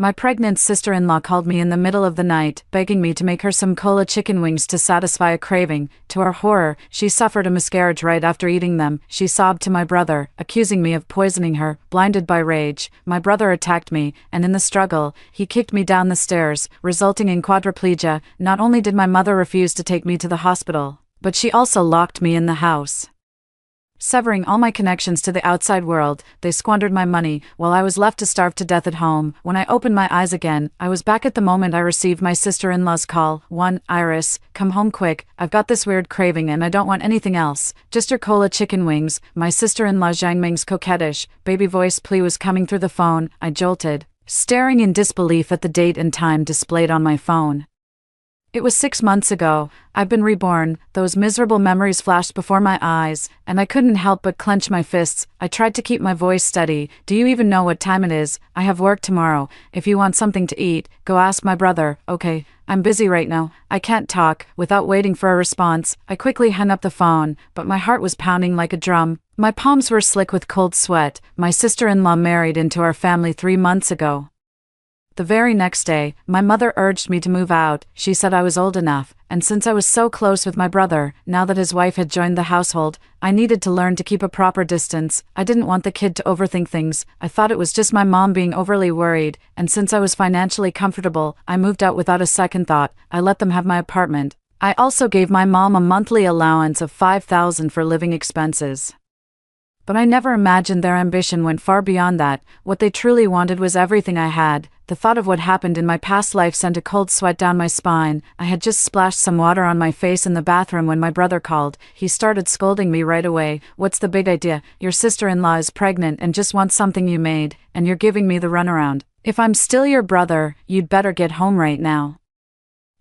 My pregnant sister-in-law called me in the middle of the night, begging me to make her some cola chicken wings to satisfy a craving. To our horror, she suffered a miscarriage right after eating them. She sobbed to my brother, accusing me of poisoning her. Blinded by rage, my brother attacked me, and in the struggle, he kicked me down the stairs, resulting in quadriplegia. Not only did my mother refuse to take me to the hospital, but she also locked me in the house. Severing all my connections to the outside world, they squandered my money, while I was left to starve to death at home. When I opened my eyes again, I was back at the moment I received my sister-in-law's call. Iris, come home quick, I've got this weird craving and I don't want anything else, just your cola chicken wings. My sister-in-law Zhang Ming's coquettish, baby voice plea was coming through the phone. I jolted, staring in disbelief at the date and time displayed on my phone. It was 6 months ago. I've been reborn. Those miserable memories flashed before my eyes, and I couldn't help but clench my fists. I tried to keep my voice steady. Do you even know what time it is? I have work tomorrow. If you want something to eat, go ask my brother. Okay, I'm busy right now. I can't talk. Without waiting for a response, I quickly hung up the phone, but my heart was pounding like a drum. My palms were slick with cold sweat. My sister-in-law married into our family 3 months ago. The very next day, my mother urged me to move out. She said I was old enough, and since I was so close with my brother, now that his wife had joined the household, I needed to learn to keep a proper distance. I didn't want the kid to overthink things. I thought it was just my mom being overly worried, and since I was financially comfortable, I moved out without a second thought. I let them have my apartment. I also gave my mom a monthly allowance of $5,000 for living expenses. But I never imagined their ambition went far beyond that. What they truly wanted was everything I had. The thought of what happened in my past life sent a cold sweat down my spine. I had just splashed some water on my face in the bathroom when my brother called. He started scolding me right away. What's the big idea? Your sister-in-law is pregnant and just wants something you made, and you're giving me the runaround. If I'm still your brother, you'd better get home right now.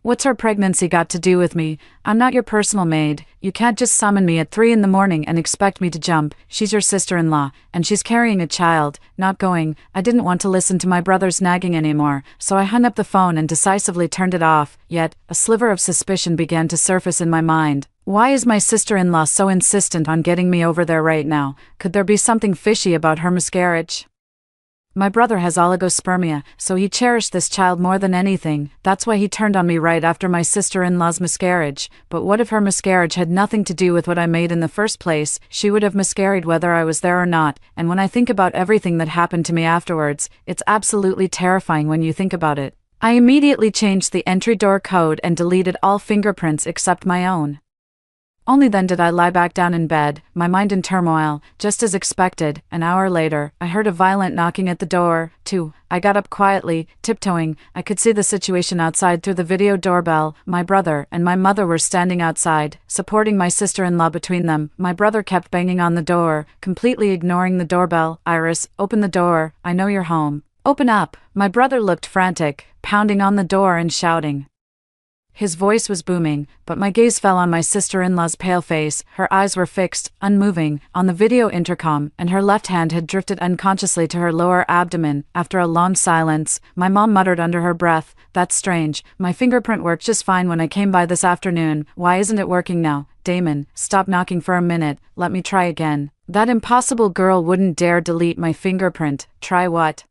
What's her pregnancy got to do with me? I'm not your personal maid. You can't just summon me at 3 in the morning and expect me to jump. She's your sister-in-law, and she's carrying a child. Not going. I didn't want to listen to my brother's nagging anymore, so I hung up the phone and decisively turned it off. Yet, a sliver of suspicion began to surface in my mind. Why is my sister-in-law so insistent on getting me over there right now? Could there be something fishy about her miscarriage? My brother has oligospermia, so he cherished this child more than anything. That's why he turned on me right after my sister-in-law's miscarriage. But what if her miscarriage had nothing to do with what I made in the first place? She would have miscarried whether I was there or not, and when I think about everything that happened to me afterwards, it's absolutely terrifying when you think about it. I immediately changed the entry door code and deleted all fingerprints except my own. Only then did I lie back down in bed, my mind in turmoil. Just as expected, an hour later, I heard a violent knocking at the door. I got up quietly, tiptoeing. I could see the situation outside through the video doorbell. My brother and my mother were standing outside, supporting my sister-in-law between them. My brother kept banging on the door, completely ignoring the doorbell. Iris, open the door. I know you're home. Open up. My brother looked frantic, pounding on the door and shouting. His voice was booming, but my gaze fell on my sister-in-law's pale face. Her eyes were fixed, unmoving, on the video intercom, and her left hand had drifted unconsciously to her lower abdomen. After a long silence, my mom muttered under her breath, "That's strange. My fingerprint worked just fine when I came by this afternoon. Why isn't it working now? Damon, stop knocking for a minute. Let me try again." That impossible girl wouldn't dare delete my fingerprint. Try what?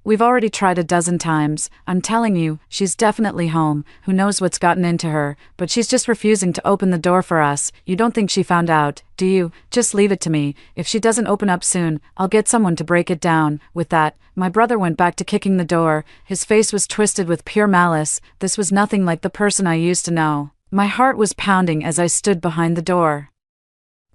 We've already tried a dozen times. I'm telling you, she's definitely home. Who knows what's gotten into her, but she's just refusing to open the door for us. You don't think she found out, do you? Just leave it to me. If she doesn't open up soon, I'll get someone to break it down. With that, my brother went back to kicking the door. His face was twisted with pure malice. This was nothing like the person I used to know. My heart was pounding as I stood behind the door.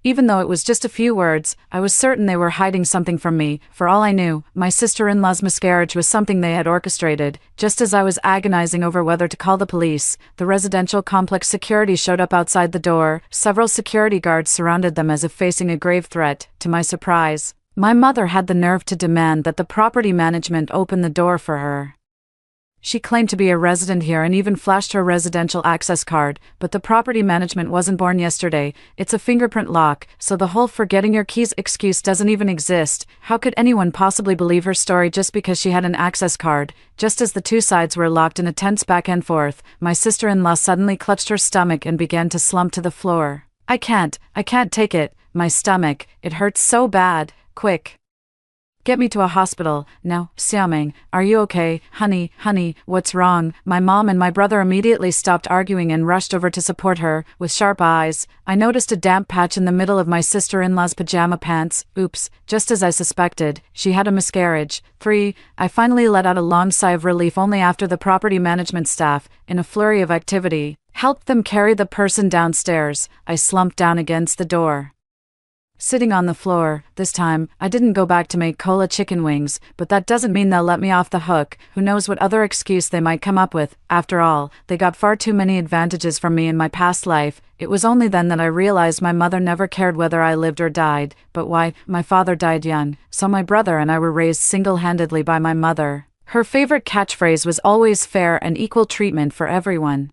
Even though it was just a few words, I was certain they were hiding something from me. For all I knew, my sister-in-law's miscarriage was something they had orchestrated. Just as I was agonizing over whether to call the police, the residential complex security showed up outside the door. Several security guards surrounded them as if facing a grave threat. To my surprise, my mother had the nerve to demand that the property management open the door for her. She claimed to be a resident here and even flashed her residential access card, but the property management wasn't born yesterday. It's a fingerprint lock, so the whole forgetting your keys excuse doesn't even exist. How could anyone possibly believe her story just because she had an access card? Just as the two sides were locked in a tense back and forth, my sister-in-law suddenly clutched her stomach and began to slump to the floor. I can't take it. My stomach, it hurts so bad. Quick. Get me to a hospital, now, Xiaoming, are you okay? Honey, what's wrong? My mom and my brother immediately stopped arguing and rushed over to support her. With sharp eyes, I noticed a damp patch in the middle of my sister-in-law's pajama pants. Oops, just as I suspected, she had a miscarriage. 3. I finally let out a long sigh of relief only after the property management staff, in a flurry of activity, helped them carry the person downstairs. I slumped down against the door. Sitting on the floor, this time, I didn't go back to make cola chicken wings, but that doesn't mean they'll let me off the hook. Who knows what other excuse they might come up with. After all, they got far too many advantages from me in my past life. It was only then that I realized my mother never cared whether I lived or died. But why? My father died young, so my brother and I were raised single-handedly by my mother. Her favorite catchphrase was always fair and equal treatment for everyone.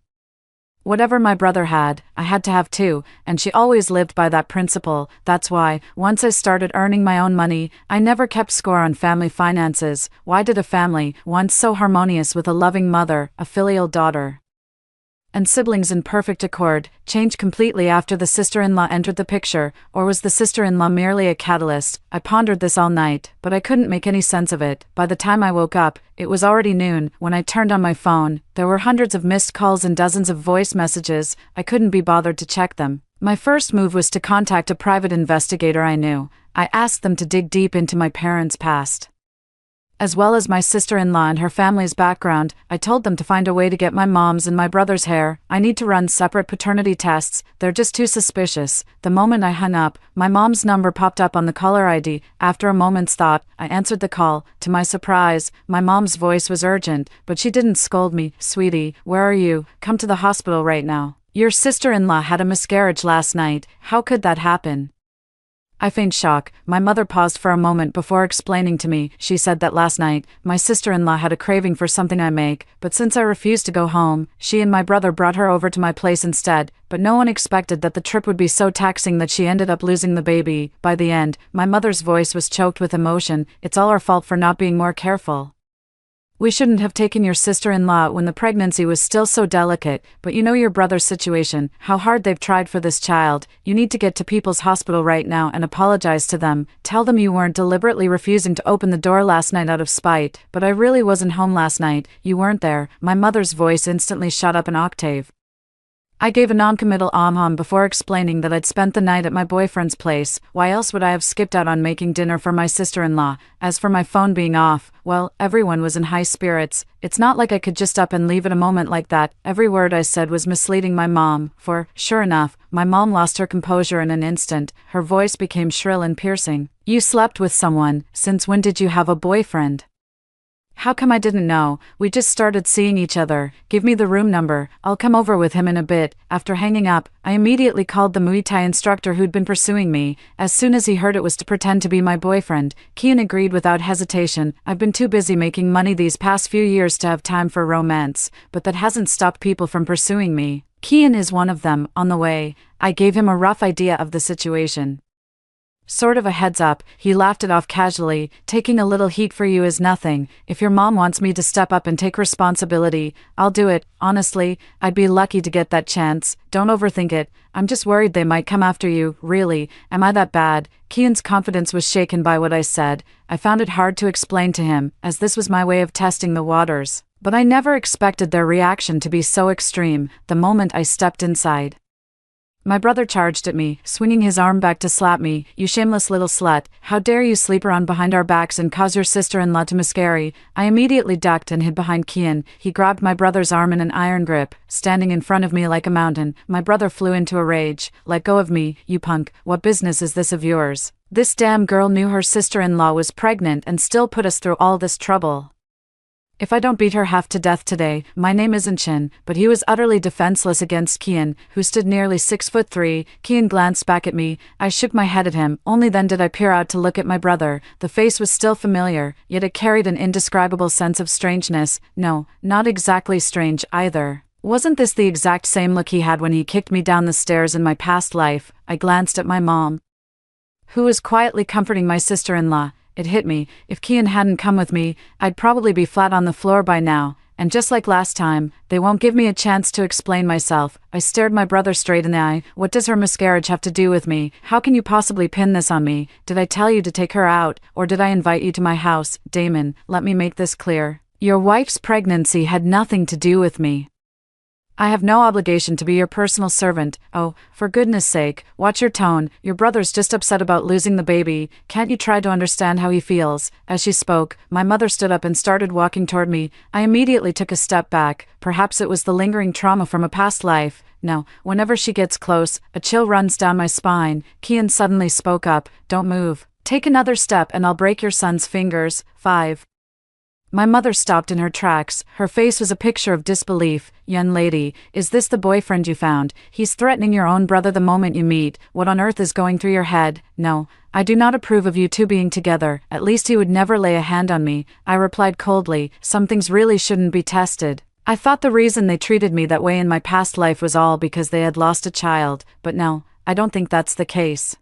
Whatever my brother had, I had to have too, and she always lived by that principle. That's why, once I started earning my own money, I never kept score on family finances. Why did a family, once so harmonious with a loving mother, a filial daughter, and siblings in perfect accord, change completely after the sister-in-law entered the picture? Or was the sister-in-law merely a catalyst? I pondered this all night, but I couldn't make any sense of it. By the time I woke up, it was already noon. When I turned on my phone, there were hundreds of missed calls and dozens of voice messages. I couldn't be bothered to check them. My first move was to contact a private investigator I knew. I asked them to dig deep into my parents' past, as well as my sister-in-law and her family's background. I told them to find a way to get my mom's and my brother's hair. I need to run separate paternity tests. They're just too suspicious. The moment I hung up, my mom's number popped up on the caller ID. After a moment's thought, I answered the call. To my surprise, my mom's voice was urgent, but she didn't scold me. Sweetie, where are you? Come to the hospital right now. Your sister-in-law had a miscarriage last night. How could that happen? I feigned shock. My mother paused for a moment before explaining to me. She said that last night, my sister-in-law had a craving for something I make, but since I refused to go home, she and my brother brought her over to my place instead. But no one expected that the trip would be so taxing that she ended up losing the baby. By the end, my mother's voice was choked with emotion. It's all our fault for not being more careful. We shouldn't have taken your sister-in-law when the pregnancy was still so delicate, but you know your brother's situation, how hard they've tried for this child. You need to get to People's Hospital right now and apologize to them. Tell them you weren't deliberately refusing to open the door last night out of spite. But I really wasn't home last night. You weren't there. My mother's voice instantly shot up an octave. I gave a non-committal before explaining that I'd spent the night at my boyfriend's place. Why else would I have skipped out on making dinner for my sister-in-law? As for my phone being off, well, everyone was in high spirits. It's not like I could just up and leave at a moment like that. Every word I said was misleading my mom, for, sure enough, my mom lost her composure in an instant. Her voice became shrill and piercing. You slept with someone. Since when did you have a boyfriend? How come I didn't know? We just started seeing each other. Give me the room number. I'll come over with him in a bit. After hanging up, I immediately called the Muay Thai instructor who'd been pursuing me. As soon as he heard it was to pretend to be my boyfriend, Kian agreed without hesitation. I've been too busy making money these past few years to have time for romance, but that hasn't stopped people from pursuing me. Kian is one of them. On the way, I gave him a rough idea of the situation. Sort of a heads up. He laughed it off casually. Taking a little heat for you is nothing. If your mom wants me to step up and take responsibility, I'll do it. Honestly, I'd be lucky to get that chance. Don't overthink it. I'm just worried they might come after you. Really, am I that bad? Kian's confidence was shaken by what I said. I found it hard to explain to him, as this was my way of testing the waters. But I never expected their reaction to be so extreme. The moment I stepped inside, my brother charged at me, swinging his arm back to slap me. You shameless little slut. How dare you sleep around behind our backs and cause your sister-in-law to miscarry? I immediately ducked and hid behind Kian. He grabbed my brother's arm in an iron grip, standing in front of me like a mountain. My brother flew into a rage. Let go of me, you punk. What business is this of yours? This damn girl knew her sister-in-law was pregnant and still put us through all this trouble. If I don't beat her half to death today, my name isn't Chin. But he was utterly defenseless against Kian, who stood nearly 6'3". Kian glanced back at me. I shook my head at him. Only then did I peer out to look at my brother. The face was still familiar, yet it carried an indescribable sense of strangeness. No, not exactly strange either. Wasn't this the exact same look he had when he kicked me down the stairs in my past life? I glanced at my mom, who was quietly comforting my sister-in-law. It hit me. If Kian hadn't come with me, I'd probably be flat on the floor by now. and just like last time, they won't give me a chance to explain myself. I stared my brother straight in the eye. What does her miscarriage have to do with me? How can you possibly pin this on me? Did I tell you to take her out, or did I invite you to my house? Damon, let me make this clear. Your wife's pregnancy had nothing to do with me. I have no obligation to be your personal servant. Oh, for goodness sake, watch your tone. Your brother's just upset about losing the baby. Can't you try to understand how he feels? As she spoke, my mother stood up and started walking toward me. I immediately took a step back. Perhaps it was the lingering trauma from a past life. No, whenever she gets close, a chill runs down my spine. Kian suddenly spoke up. Don't move. Take another step and I'll break your son's fingers. 5. My mother stopped in her tracks. Her face was a picture of disbelief. Young lady, is this the boyfriend you found? He's threatening your own brother the moment you meet. What on earth is going through your head? No, I do not approve of you two being together. At least he would never lay a hand on me. I replied coldly. Some things really shouldn't be tested. I thought the reason they treated me that way in my past life was all because they had lost a child, but no, I don't think that's the case.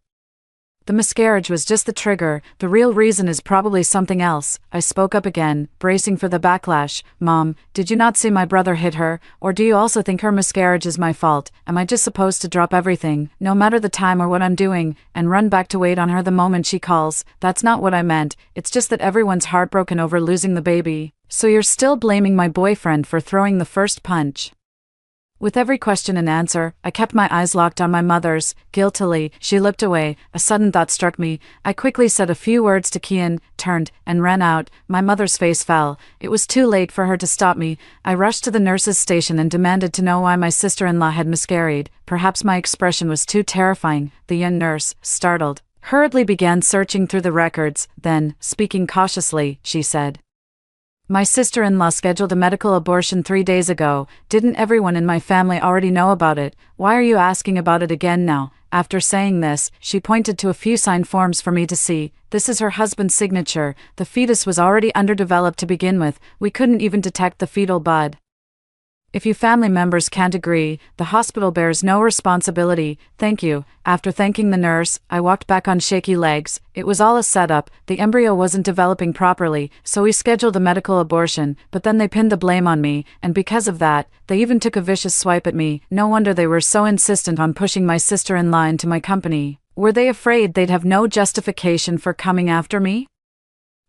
The miscarriage was just the trigger. The real reason is probably something else. I spoke up again, bracing for the backlash. Mom, did you not see my brother hit her? Or do you also think her miscarriage is my fault? Am I just supposed to drop everything, no matter the time or what I'm doing, and run back to wait on her the moment she calls? That's not what I meant. It's just that everyone's heartbroken over losing the baby. So you're still blaming my boyfriend for throwing the first punch? With every question and answer, I kept my eyes locked on my mother's. Guiltily, she looked away. A sudden thought struck me. I quickly said a few words to Kian, turned, and ran out. My mother's face fell. It was too late for her to stop me. I rushed to the nurse's station and demanded to know why my sister-in-law had miscarried. Perhaps my expression was too terrifying. The young nurse, startled, hurriedly began searching through the records. Then, speaking cautiously, she said, my sister-in-law scheduled a medical abortion 3 days ago. Didn't everyone in my family already know about it? Why are you asking about it again now? After saying this, she pointed to a few signed forms for me to see. This is her husband's signature. The fetus was already underdeveloped to begin with. We couldn't even detect the fetal bud. If you family members can't agree, the hospital bears no responsibility. Thank you. After thanking the nurse, I walked back on shaky legs. It was all a setup. The embryo wasn't developing properly, so we scheduled a medical abortion, but then they pinned the blame on me, and because of that, they even took a vicious swipe at me. No wonder they were so insistent on pushing my sister-in-law into my company. Were they afraid they'd have no justification for coming after me?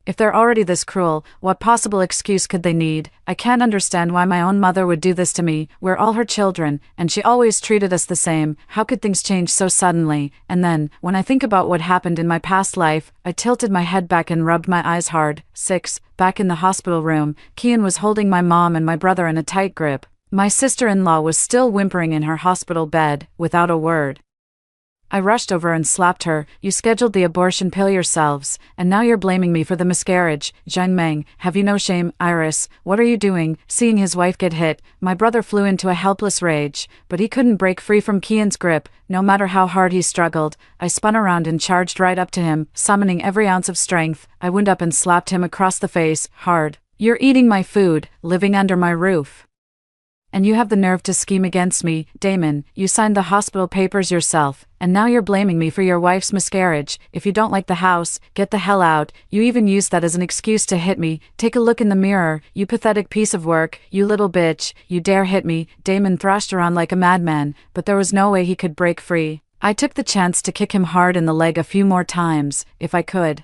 If they're already this cruel, what possible excuse could they need? I can't understand why my own mother would do this to me. We're all her children, and she always treated us the same. How could things change so suddenly? And then, when I think about what happened in my past life, I tilted my head back and rubbed my eyes hard. 6. Back in the hospital room, Kian was holding my mom and my brother in a tight grip. My sister-in-law was still whimpering in her hospital bed, without a word. I rushed over and slapped her. You scheduled the abortion pill yourselves, and now you're blaming me for the miscarriage. Zhang Meng, have you no shame? Iris, what are you doing? Seeing his wife get hit, my brother flew into a helpless rage, but he couldn't break free from Kian's grip, no matter how hard he struggled. I spun around and charged right up to him, summoning every ounce of strength. I went up and slapped him across the face, hard. You're eating my food, living under my roof. And you have the nerve to scheme against me. Damon, you signed the hospital papers yourself, and now you're blaming me for your wife's miscarriage. If you don't like the house, get the hell out. You even used that as an excuse to hit me. Take a look in the mirror, you pathetic piece of work, you little bitch. You dare hit me. Damon thrashed around like a madman, but there was no way he could break free. I took the chance to kick him hard in the leg a few more times, if I could.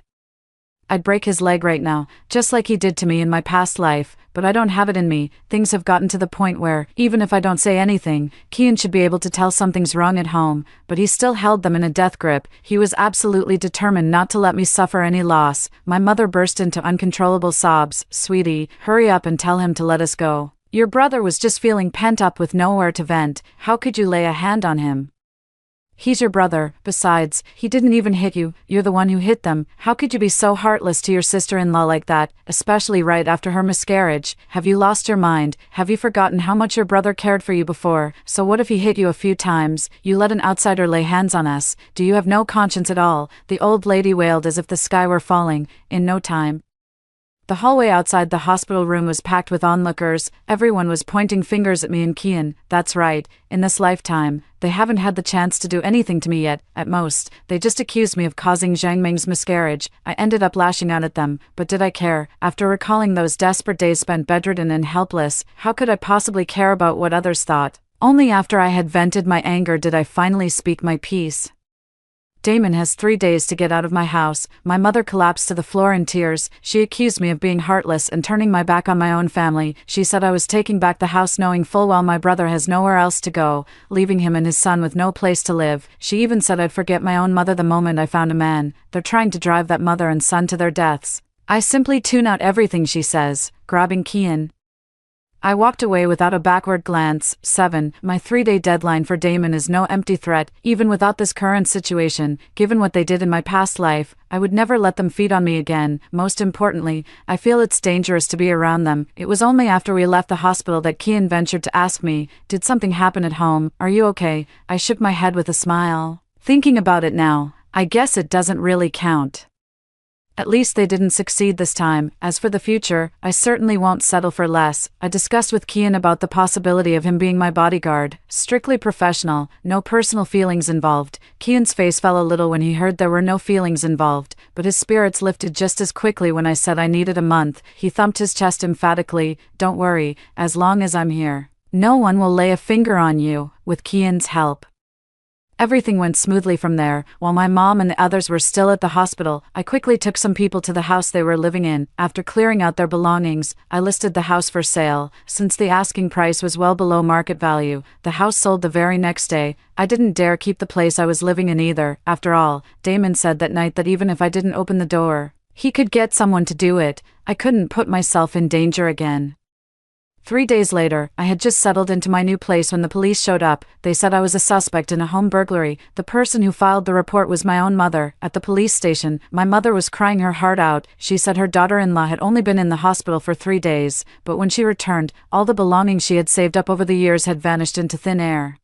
I'd break his leg right now, just like he did to me in my past life, but I don't have it in me. Things have gotten to the point where, even if I don't say anything, Kian should be able to tell something's wrong at home, but he still held them in a death grip. He was absolutely determined not to let me suffer any loss. My mother burst into uncontrollable sobs. Sweetie, hurry up and tell him to let us go. Your brother was just feeling pent up with nowhere to vent. How could you lay a hand on him? He's your brother. Besides, he didn't even hit you. You're the one who hit them. How could you be so heartless to your sister-in-law like that, especially right after her miscarriage? Have you lost your mind? Have you forgotten how much your brother cared for you before? So what if he hit you a few times? You let an outsider lay hands on us. Do you have no conscience at all? The old lady wailed as if the sky were falling. In no time, The hallway outside the hospital room was packed with onlookers. Everyone was pointing fingers at me and Kian. That's right, in this lifetime, they haven't had the chance to do anything to me yet. At most, they just accused me of causing Zhang Meng's miscarriage. I ended up lashing out at them, but did I care? After recalling those desperate days spent bedridden and helpless, how could I possibly care about what others thought? Only after I had vented my anger did I finally speak my piece. Damon has 3 days to get out of my house. My mother collapsed to the floor in tears. She accused me of being heartless and turning my back on my own family. She said I was taking back the house knowing full well my brother has nowhere else to go, leaving him and his son with no place to live. She even said I'd forget my own mother the moment I found a man. They're trying to drive that mother and son to their deaths. I simply tune out everything she says, grabbing Kian. I walked away without a backward glance. 7. My 3-day deadline for Damon is no empty threat. Even without this current situation, given what they did in my past life, I would never let them feed on me again. Most importantly, I feel it's dangerous to be around them. It was only after we left the hospital that Kian ventured to ask me, "Did something happen at home? Are you okay?" I shook my head with a smile. Thinking about it now, I guess it doesn't really count. At least they didn't succeed this time. As for the future, I certainly won't settle for less. I discussed with Kian about the possibility of him being my bodyguard. Strictly professional, no personal feelings involved. Kian's face fell a little when he heard there were no feelings involved, but his spirits lifted just as quickly when I said I needed a month. He thumped his chest emphatically. "Don't worry, as long as I'm here, no one will lay a finger on you," with Kian's help. Everything went smoothly from there. While my mom and the others were still at the hospital, I quickly took some people to the house they were living in. After clearing out their belongings, I listed the house for sale. Since the asking price was well below market value, the house sold the very next day. I didn't dare keep the place I was living in either. After all, Damon said that night that even if I didn't open the door, he could get someone to do it. I couldn't put myself in danger again. 3 days later, I had just settled into my new place when the police showed up. They said I was a suspect in a home burglary. The person who filed the report was my own mother. At the police station, my mother was crying her heart out. She said her daughter-in-law had only been in the hospital for 3 days, but when she returned, all the belongings she had saved up over the years had vanished into thin air.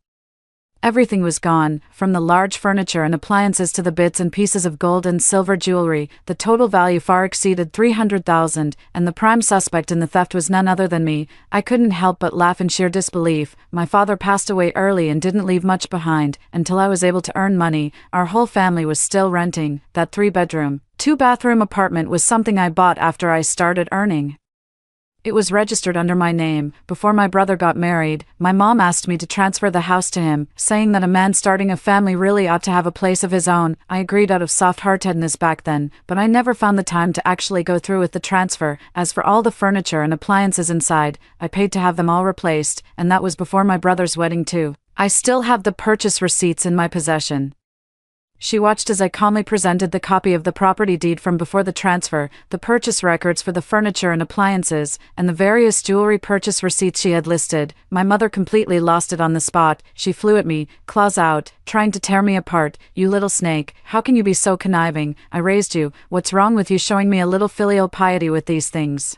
Everything was gone, from the large furniture and appliances to the bits and pieces of gold and silver jewelry. The total value far exceeded 300,000, and the prime suspect in the theft was none other than me. I couldn't help but laugh in sheer disbelief. My father passed away early and didn't leave much behind. Until I was able to earn money, our whole family was still renting. That 3-bedroom, 2-bathroom apartment was something I bought after I started earning. It was registered under my name. Before my brother got married, my mom asked me to transfer the house to him, saying that a man starting a family really ought to have a place of his own. I agreed out of soft-heartedness back then, but I never found the time to actually go through with the transfer. As for all the furniture and appliances inside, I paid to have them all replaced, and that was before my brother's wedding too. I still have the purchase receipts in my possession. She watched as I calmly presented the copy of the property deed from before the transfer, the purchase records for the furniture and appliances, and the various jewelry purchase receipts she had listed. My mother completely lost it on the spot. She flew at me, claws out, trying to tear me apart. "You little snake, how can you be so conniving? I raised you. What's wrong with you showing me a little filial piety with these things?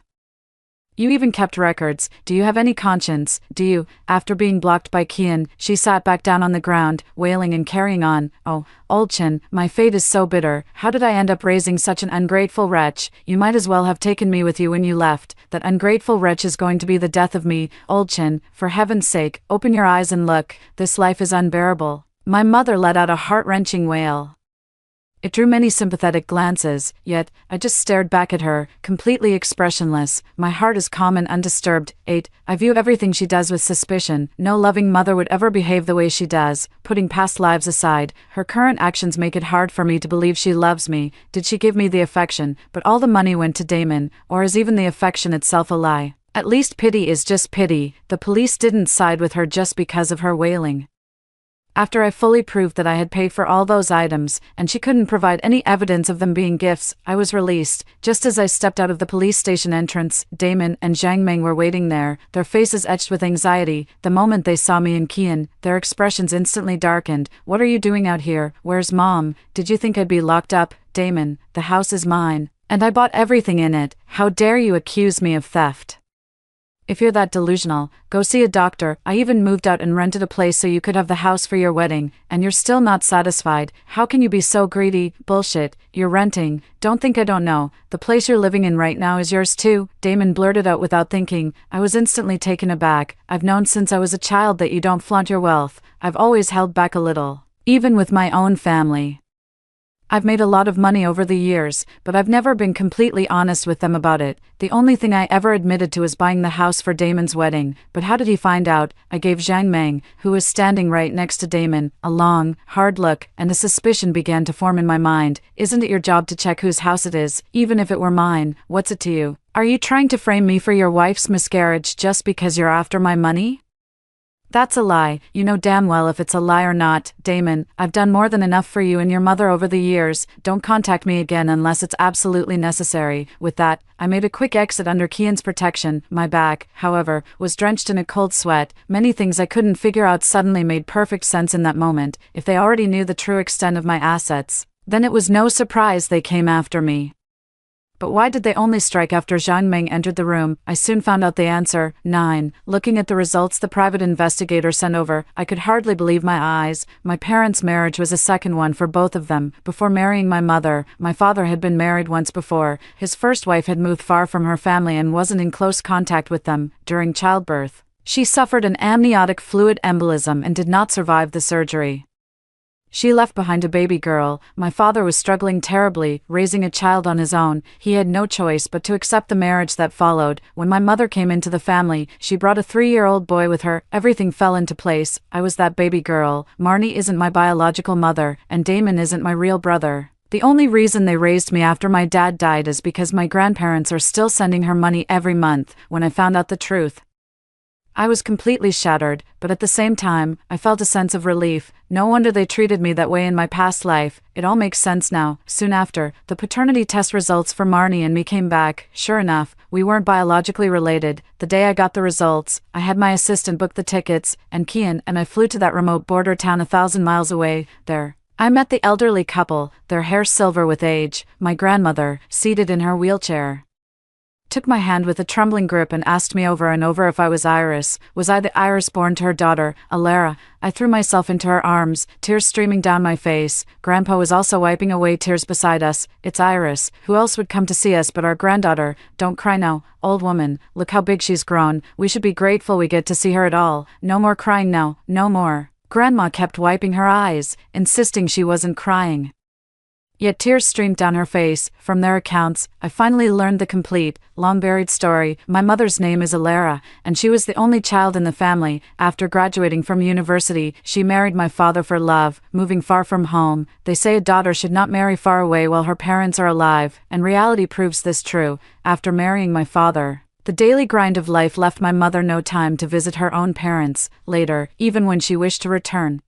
You even kept records. Do you have any conscience? Do you?" After being blocked by Kian, she sat back down on the ground, wailing and carrying on. "Oh, Olchin, my fate is so bitter. How did I end up raising such an ungrateful wretch? You might as well have taken me with you when you left. That ungrateful wretch is going to be the death of me. Olchin, for heaven's sake, open your eyes and look. This life is unbearable." My mother let out a heart-wrenching wail. It drew many sympathetic glances, yet I just stared back at her, completely expressionless. My heart is calm and undisturbed. 8. I view everything she does with suspicion. No loving mother would ever behave the way she does. Putting past lives aside, her current actions make it hard for me to believe she loves me. Did she give me the affection, but all the money went to Damon, or is even the affection itself a lie? At least pity is just pity. The police didn't side with her just because of her wailing. After I fully proved that I had paid for all those items, and she couldn't provide any evidence of them being gifts, I was released. Just as I stepped out of the police station entrance, Damon and Zhang Meng were waiting there, their faces etched with anxiety. The moment they saw me and Kian, their expressions instantly darkened. "What are you doing out here? Where's Mom? Did you think I'd be locked up?" "Damon, the house is mine, and I bought everything in it. How dare you accuse me of theft?" If you're that delusional, go see a doctor. I even moved out and rented a place so you could have the house for your wedding, and you're still not satisfied. How can you be so greedy? Bullshit. You're renting. Don't think I don't know. The place you're living in right now is yours too, Damon blurted out without thinking. I was instantly taken aback. I've known since I was a child that you don't flaunt your wealth. I've always held back a little. Even with my own family. I've made a lot of money over the years, but I've never been completely honest with them about it. The only thing I ever admitted to was buying the house for Damon's wedding. But how did he find out? I gave Zhang Meng, who was standing right next to Damon, a long, hard look, and a suspicion began to form in my mind. Isn't it your job to check whose house it is, even if it were mine? What's it to you? Are you trying to frame me for your wife's miscarriage just because you're after my money? That's a lie. You know damn well if it's a lie or not. Damon, I've done more than enough for you and your mother over the years. Don't contact me again unless it's absolutely necessary. With that, I made a quick exit under Kian's protection. My back, however, was drenched in a cold sweat. Many things I couldn't figure out suddenly made perfect sense in that moment. If they already knew the true extent of my assets, then it was no surprise they came after me. But why did they only strike after Zhang Meng entered the room? I soon found out the answer. 9. Looking at the results the private investigator sent over, I could hardly believe my eyes. My parents' marriage was a second one for both of them. Before marrying my mother, my father had been married once before. His first wife had moved far from her family and wasn't in close contact with them during childbirth. She suffered an amniotic fluid embolism and did not survive the surgery. She left behind a baby girl. My father was struggling terribly, raising a child on his own. He had no choice but to accept the marriage that followed. When my mother came into the family, she brought a 3-year-old boy with her. Everything fell into place. I was that baby girl. Marnie isn't my biological mother, and Damon isn't my real brother. The only reason they raised me after my dad died is because my grandparents are still sending her money every month. When I found out the truth, I was completely shattered, but at the same time, I felt a sense of relief. No wonder they treated me that way in my past life. It all makes sense now. Soon after, the paternity test results for Marnie and me came back. Sure enough, we weren't biologically related. The day I got the results, I had my assistant book the tickets, and Kian and I flew to that remote border town 1,000 miles away. There, I met the elderly couple, their hair silver with age, my grandmother, seated in her wheelchair, took my hand with a trembling grip and asked me over and over if I was Iris. Was I the Iris born to her daughter, Alara? I threw myself into her arms, tears streaming down my face. Grandpa was also wiping away tears beside us. It's Iris. Who else would come to see us but our granddaughter? Don't cry now, old woman. Look how big she's grown. We should be grateful we get to see her at all. No more crying now, no more. Grandma kept wiping her eyes, insisting she wasn't crying. Yet tears streamed down her face. From their accounts, I finally learned the complete, long-buried story. My mother's name is Alara, and she was the only child in the family. After graduating from university, she married my father for love, moving far from home. They say a daughter should not marry far away while her parents are alive, and reality proves this true. After marrying my father, the daily grind of life left my mother no time to visit her own parents. Later, even when she wished to return,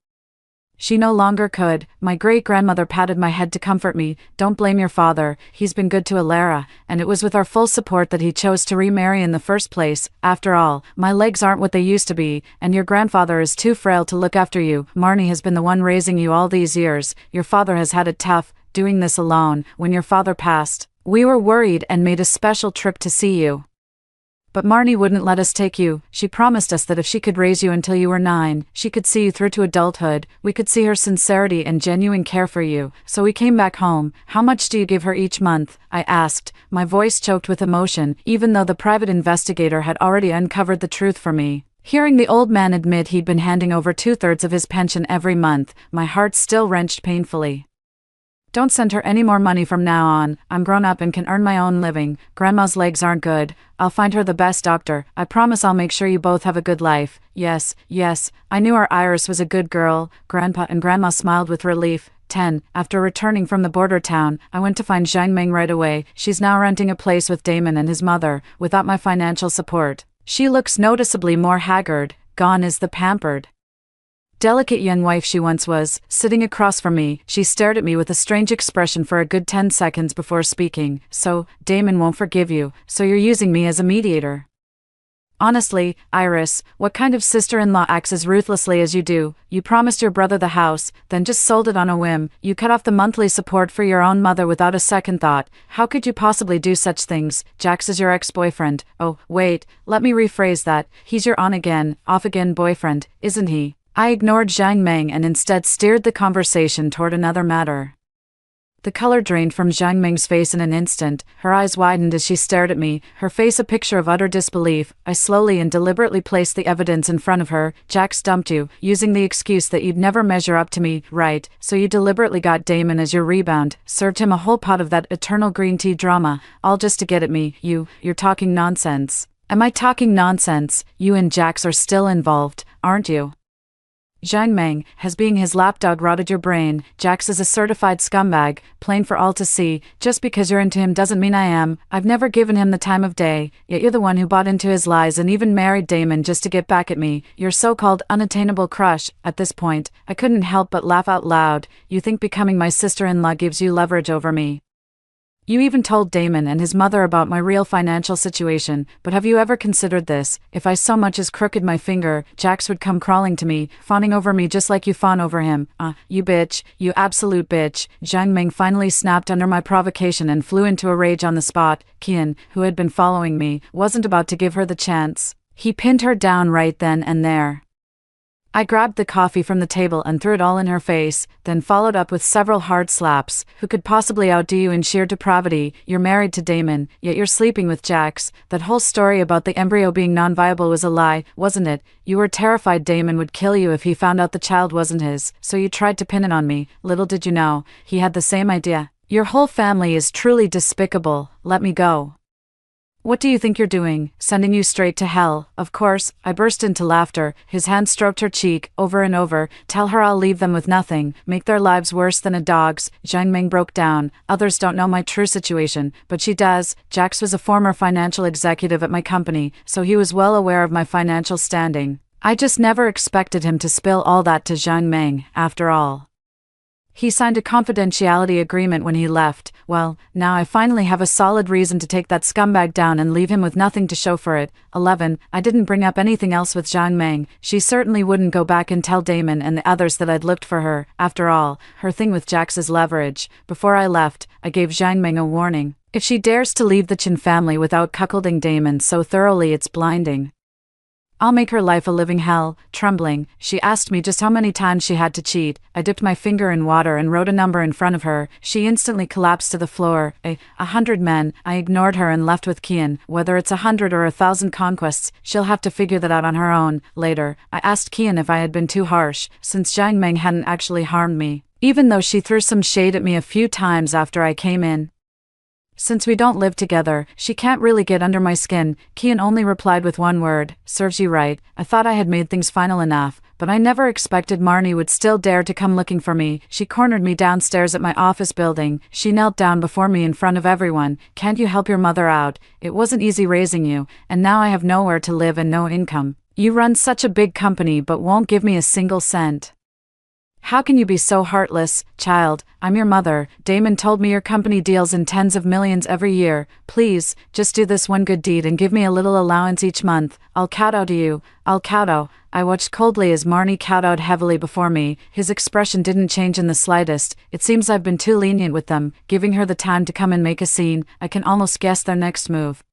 she no longer could. My great-grandmother patted my head to comfort me. Don't blame your father, he's been good to Alara, and it was with our full support that he chose to remarry in the first place. After all, my legs aren't what they used to be, and your grandfather is too frail to look after you. Marnie has been the one raising you all these years. Your father has had it tough, doing this alone. When your father passed, we were worried and made a special trip to see you. But Marnie wouldn't let us take you. She promised us that if she could raise you until you were 9, she could see you through to adulthood. We could see her sincerity and genuine care for you. So we came back home. How much do you give her each month? I asked, my voice choked with emotion, even though the private investigator had already uncovered the truth for me. Hearing the old man admit he'd been handing over 2/3 of his pension every month, my heart still wrenched painfully. Don't send her any more money from now on. I'm grown up and can earn my own living. Grandma's legs aren't good. I'll find her the best doctor. I promise I'll make sure you both have a good life. Yes, yes, I knew our Iris was a good girl. Grandpa and Grandma smiled with relief. 10. After returning from the border town, I went to find Zhang Meng right away. She's now renting a place with Damon and his mother, without my financial support. She looks noticeably more haggard. Gone is the pampered, delicate young wife she once was. Sitting across from me, she stared at me with a strange expression for a good 10 seconds before speaking. So, Damon won't forgive you, so you're using me as a mediator. Honestly, Iris, what kind of sister-in-law acts as ruthlessly as you do? You promised your brother the house, then just sold it on a whim. You cut off the monthly support for your own mother without a second thought. How could you possibly do such things? Jax is your ex-boyfriend. Oh, wait, let me rephrase that. He's your on-again, off-again boyfriend, isn't he? I ignored Zhang Meng and instead steered the conversation toward another matter. The color drained from Zhang Meng's face in an instant. Her eyes widened as she stared at me, her face a picture of utter disbelief. I slowly and deliberately placed the evidence in front of her. Jax dumped you, using the excuse that you'd never measure up to me, right? So you deliberately got Damon as your rebound, served him a whole pot of that eternal green tea drama, all just to get at me. You're talking nonsense. Am I talking nonsense? You and Jax are still involved, aren't you? Zhang Meng, has being his lapdog rotted your brain? Jax is a certified scumbag, plain for all to see. Just because you're into him doesn't mean I am. I've never given him the time of day, yet you're the one who bought into his lies and even married Damon just to get back at me. Your so-called unattainable crush. At this point, I couldn't help but laugh out loud. You think becoming my sister-in-law gives you leverage over me? You even told Damon and his mother about my real financial situation, but have you ever considered this? If I so much as crooked my finger, Jax would come crawling to me, fawning over me just like you fawn over him. You bitch, you absolute bitch. Zhang Meng finally snapped under my provocation and flew into a rage on the spot. Qian, who had been following me, wasn't about to give her the chance. He pinned her down right then and there. I grabbed the coffee from the table and threw it all in her face, then followed up with several hard slaps. Who could possibly outdo you in sheer depravity? You're married to Damon, yet you're sleeping with Jax. That whole story about the embryo being non-viable was a lie, wasn't it? You were terrified Damon would kill you if he found out the child wasn't his, so you tried to pin it on me. Little did you know, he had the same idea. Your whole family is truly despicable. Let me go. What do you think you're doing? Sending you straight to hell. Of course, I burst into laughter. His hand stroked her cheek, over and over. Tell her I'll leave them with nothing, make their lives worse than a dog's. Zhang Meng broke down. Others don't know my true situation, but she does. Jax was a former financial executive at my company, so he was well aware of my financial standing. I just never expected him to spill all that to Zhang Meng, after all. He signed a confidentiality agreement when he left. Well, now I finally have a solid reason to take that scumbag down and leave him with nothing to show for it. 11. I didn't bring up anything else with Zhang Meng. She certainly wouldn't go back and tell Damon and the others that I'd looked for her. After all, her thing with Jax is leverage. Before I left, I gave Zhang Meng a warning. If she dares to leave the Chen family without cuckolding Damon so thoroughly it's blinding, I'll make her life a living hell. Trembling, she asked me just how many times she had to cheat. I dipped my finger in water and wrote a number in front of her. She instantly collapsed to the floor. 100 men. I ignored her and left with Qian. Whether it's 100 or 1,000 conquests, she'll have to figure that out on her own. Later, I asked Qian if I had been too harsh, since Zhang Meng hadn't actually harmed me, even though she threw some shade at me a few times after I came in. Since we don't live together, she can't really get under my skin. Qian only replied with one word, serves you right. I thought I had made things final enough, but I never expected Marnie would still dare to come looking for me. She cornered me downstairs at my office building. She knelt down before me in front of everyone. Can't you help your mother out? It wasn't easy raising you, and now I have nowhere to live and no income. You run such a big company but won't give me a single cent. How can you be so heartless, child? I'm your mother. Damon told me your company deals in tens of millions every year. Please, just do this one good deed and give me a little allowance each month. I'll kowtow to you. I'll kowtow. I watched coldly as Marnie kowtowed heavily before me. His expression didn't change in the slightest. It seems I've been too lenient with them, giving her the time to come and make a scene. I can almost guess their next move.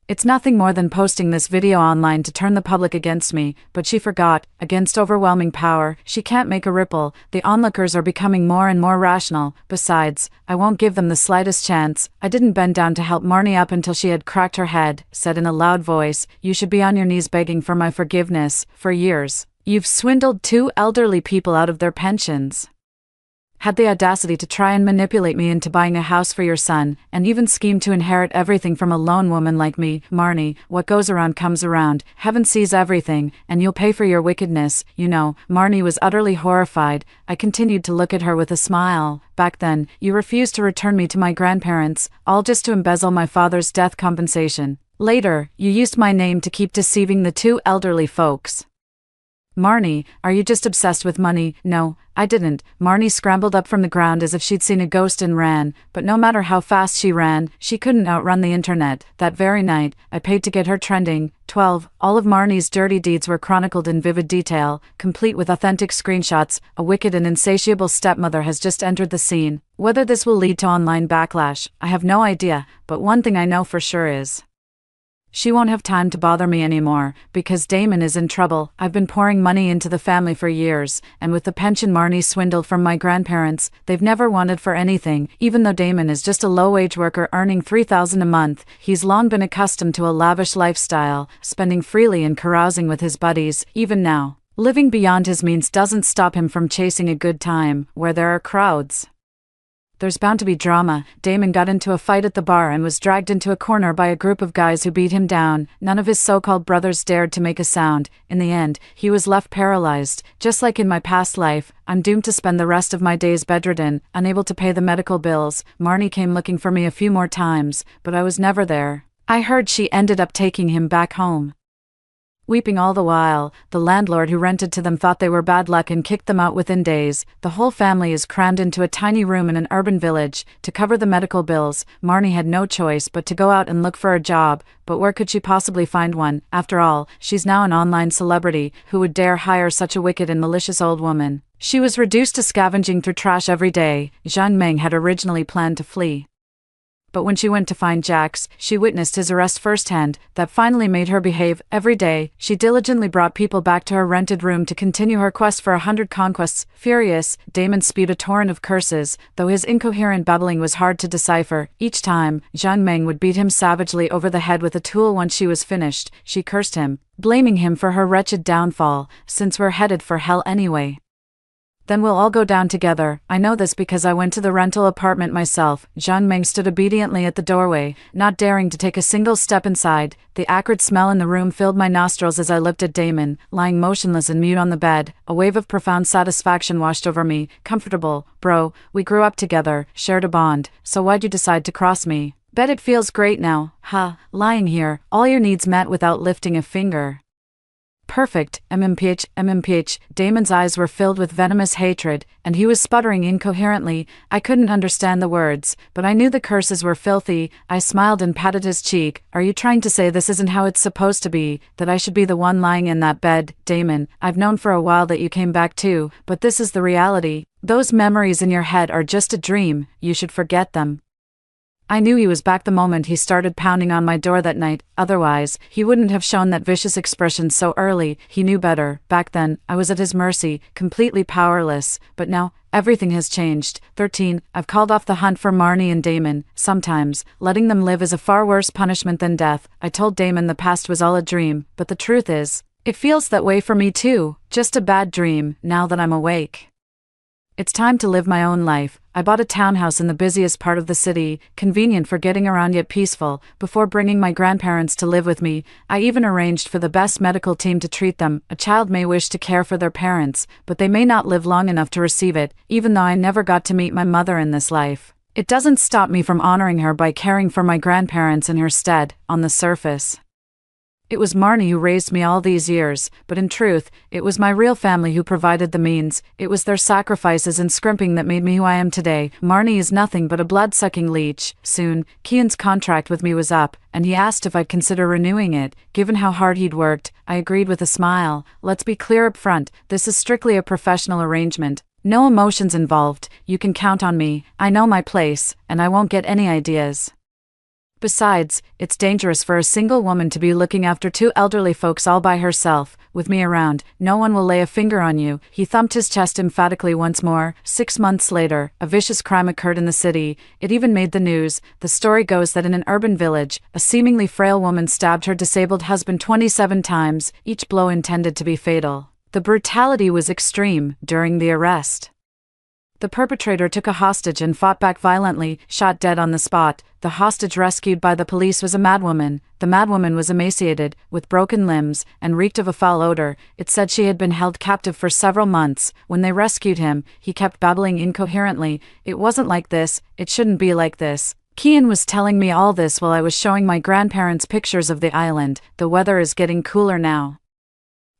It's nothing more than posting this video online to turn the public against me, but she forgot, against overwhelming power, she can't make a ripple. The onlookers are becoming more and more rational. Besides, I won't give them the slightest chance. I didn't bend down to help Marnie up until she had cracked her head, said in a loud voice, you should be on your knees begging for my forgiveness. For years, you've swindled 2 elderly people out of their pensions. Had the audacity to try and manipulate me into buying a house for your son, and even schemed to inherit everything from a lone woman like me. Marnie, what goes around comes around. Heaven sees everything, and you'll pay for your wickedness. You know, Marnie was utterly horrified. I continued to look at her with a smile. Back then, you refused to return me to my grandparents, all just to embezzle my father's death compensation. Later, you used my name to keep deceiving the 2 elderly folks. Marnie, are you just obsessed with money? No, I didn't. Marnie scrambled up from the ground as if she'd seen a ghost and ran, but no matter how fast she ran, she couldn't outrun the internet. That very night, I paid to get her trending. 12. All of Marnie's dirty deeds were chronicled in vivid detail, complete with authentic screenshots. A wicked and insatiable stepmother has just entered the scene. Whether this will lead to online backlash, I have no idea, but one thing I know for sure is she won't have time to bother me anymore, because Damon is in trouble. I've been pouring money into the family for years, and with the pension Marnie swindled from my grandparents, they've never wanted for anything. Even though Damon is just a low-wage worker earning $3,000 a month, he's long been accustomed to a lavish lifestyle, spending freely and carousing with his buddies. Even now, living beyond his means doesn't stop him from chasing a good time, where there are crowds. There's bound to be drama. Damon got into a fight at the bar and was dragged into a corner by a group of guys who beat him down. None of his so-called brothers dared to make a sound. In the end, he was left paralyzed. Just like in my past life, I'm doomed to spend the rest of my days bedridden, unable to pay the medical bills. Marnie came looking for me a few more times, but I was never there. I heard she ended up taking him back home. Weeping all the while, the landlord who rented to them thought they were bad luck and kicked them out within days. The whole family is crammed into a tiny room in an urban village. To cover the medical bills, Marnie had no choice but to go out and look for a job, but where could she possibly find one? After all, she's now an online celebrity. Who would dare hire such a wicked and malicious old woman? She was reduced to scavenging through trash every day. Zhang Meng had originally planned to flee, but when she went to find Jax, she witnessed his arrest firsthand. That finally made her behave. Every day, she diligently brought people back to her rented room to continue her quest for 100 conquests. Furious, Damon spewed a torrent of curses, though his incoherent babbling was hard to decipher. Each time, Zhang Meng would beat him savagely over the head with a tool. Once she was finished, she cursed him, blaming him for her wretched downfall. Since we're headed for hell anyway, then we'll all go down together. I know this because I went to the rental apartment myself. Zhang Meng stood obediently at the doorway, not daring to take a single step inside. The acrid smell in the room filled my nostrils as I looked at Damon, lying motionless and mute on the bed. A wave of profound satisfaction washed over me. Comfortable, bro. We grew up together, shared a bond. So why'd you decide to cross me? Bet it feels great now. Lying here, all your needs met without lifting a finger. Perfect, MMPH. Damon's eyes were filled with venomous hatred, and he was sputtering incoherently. I couldn't understand the words, but I knew the curses were filthy. I smiled and patted his cheek. Are you trying to say this isn't how it's supposed to be, that I should be the one lying in that bed? Damon, I've known for a while that you came back too, but this is the reality. Those memories in your head are just a dream. You should forget them. I knew he was back the moment he started pounding on my door that night. Otherwise, he wouldn't have shown that vicious expression so early. He knew better. Back then, I was at his mercy, completely powerless. But now, everything has changed. 13. I've called off the hunt for Marnie and Damon. Sometimes, letting them live is a far worse punishment than death. I told Damon the past was all a dream, but the truth is, it feels that way for me too. Just a bad dream, now that I'm awake. It's time to live my own life. I bought a townhouse in the busiest part of the city, convenient for getting around yet peaceful. Before bringing my grandparents to live with me, I even arranged for the best medical team to treat them. A child may wish to care for their parents, but they may not live long enough to receive it. Even though I never got to meet my mother in this life, it doesn't stop me from honoring her by caring for my grandparents in her stead. On the surface, it was Marnie who raised me all these years, but in truth, it was my real family who provided the means. It was their sacrifices and scrimping that made me who I am today. Marnie is nothing but a blood-sucking leech. Soon, Kian's contract with me was up, and he asked if I'd consider renewing it. Given how hard he'd worked, I agreed with a smile. Let's be clear up front, this is strictly a professional arrangement. No emotions involved. You can count on me. I know my place, and I won't get any ideas. Besides, it's dangerous for a single woman to be looking after two elderly folks all by herself. With me around, no one will lay a finger on you. He thumped his chest emphatically once more. 6 months later, a vicious crime occurred in the city. It even made the news. The story goes that in an urban village, a seemingly frail woman stabbed her disabled husband 27 times, each blow intended to be fatal. The brutality was extreme. During the arrest, the perpetrator took a hostage and fought back violently, shot dead on the spot. The hostage rescued by the police was a madwoman. The madwoman was emaciated, with broken limbs, and reeked of a foul odor. It said she had been held captive for several months. When they rescued him, he kept babbling incoherently. It wasn't like this. It shouldn't be like this. Kian was telling me all this while I was showing my grandparents pictures of the island. The weather is getting cooler now.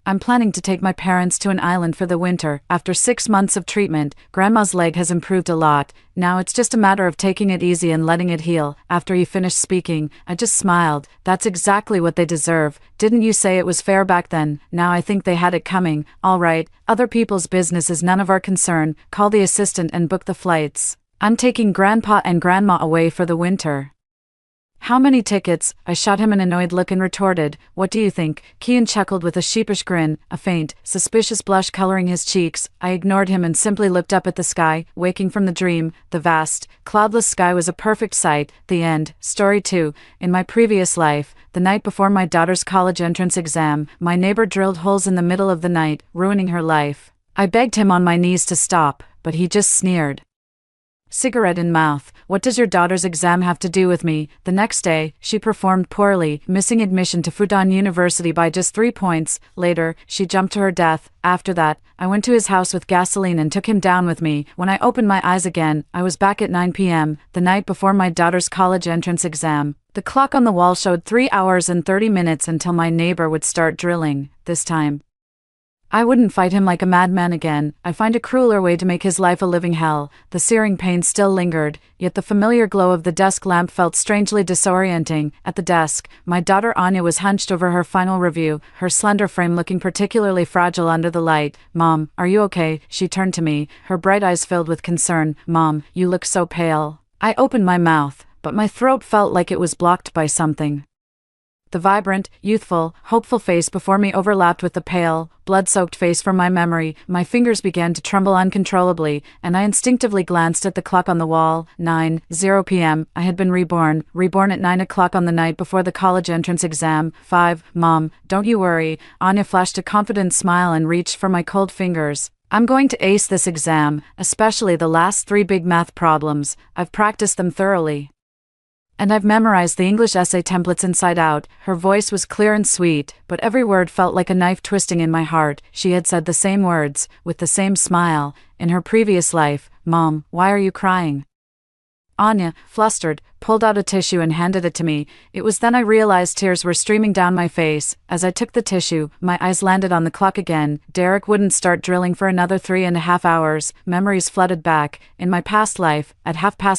I'm planning to take my parents to an island for the winter. After 6 months of treatment, Grandma's leg has improved a lot. Now it's just a matter of taking it easy and letting it heal. After he finished speaking, I just smiled. That's exactly what they deserve. Didn't you say it was fair back then? Now I think they had it coming. All right, other people's business is none of our concern. Call the assistant and book the flights. I'm taking Grandpa and Grandma away for the winter. How many tickets? I shot him an annoyed look and retorted, what do you think? Kian chuckled with a sheepish grin, a faint, suspicious blush coloring his cheeks. I ignored him and simply looked up at the sky, waking from the dream. The vast, cloudless sky was a perfect sight. The end. Story 2. In my previous life, the night before my daughter's college entrance exam, my neighbor drilled holes in the middle of the night, ruining her life. I begged him on my knees to stop, but he just sneered. Cigarette in mouth. What does your daughter's exam have to do with me? The next day, she performed poorly, missing admission to Fudan University by just 3 points. Later, she jumped to her death. After that, I went to his house with gasoline and took him down with me. When I opened my eyes again, I was back at 9 p.m., the night before my daughter's college entrance exam. The clock on the wall showed 3 hours and 30 minutes until my neighbor would start drilling. This time, I wouldn't fight him like a madman again. I find a crueler way to make his life a living hell. The searing pain still lingered, yet the familiar glow of the desk lamp felt strangely disorienting. At the desk, my daughter Anya was hunched over her final review, her slender frame looking particularly fragile under the light. Mom, are you okay? She turned to me, her bright eyes filled with concern. Mom, you look so pale. I opened my mouth, but my throat felt like it was blocked by something. The vibrant, youthful, hopeful face before me overlapped with the pale, blood-soaked face from my memory. My fingers began to tremble uncontrollably, and I instinctively glanced at the clock on the wall. 9:00 p.m. I had been reborn at 9 o'clock on the night before the college entrance exam. 5. Mom, don't you worry. Anya flashed a confident smile and reached for my cold fingers. I'm going to ace this exam, especially the last 3 big math problems. I've practiced them thoroughly. And I've memorized the English essay templates inside out. Her voice was clear and sweet, but every word felt like a knife twisting in my heart. She had said the same words, with the same smile, in her previous life. Mom, why are you crying? Anya, flustered, pulled out a tissue and handed it to me. It was then I realized tears were streaming down my face. As I took the tissue, my eyes landed on the clock again. Derek wouldn't start drilling for another 3.5 hours. Memories flooded back. In my past life, at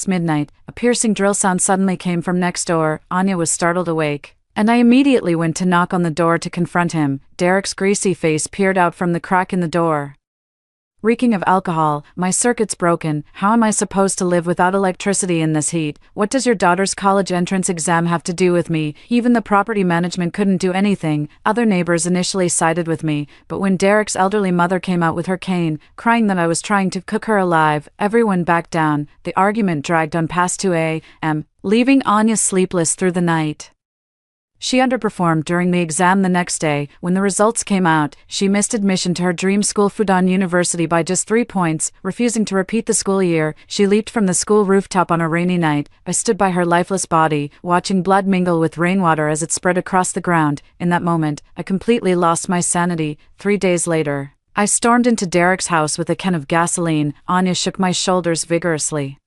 midnight, a piercing drill sound suddenly came from next door. Anya was startled awake, and I immediately went to knock on the door to confront him. Derek's greasy face peered out from the crack in the door, reeking of alcohol. My circuit's broken. How am I supposed to live without electricity in this heat? What does your daughter's college entrance exam have to do with me? Even the property management couldn't do anything. Other neighbors initially sided with me, but when Derek's elderly mother came out with her cane, crying that I was trying to cook her alive, everyone backed down. The argument dragged on past 2 a.m., leaving Anya sleepless through the night. She underperformed during the exam the next day. When the results came out, she missed admission to her dream school Fudan University by just 3 points, refusing to repeat the school year. She leaped from the school rooftop on a rainy night. I stood by her lifeless body, watching blood mingle with rainwater as it spread across the ground. In that moment, I completely lost my sanity. 3 days later, I stormed into Derek's house with a can of gasoline. Anya shook my shoulders vigorously.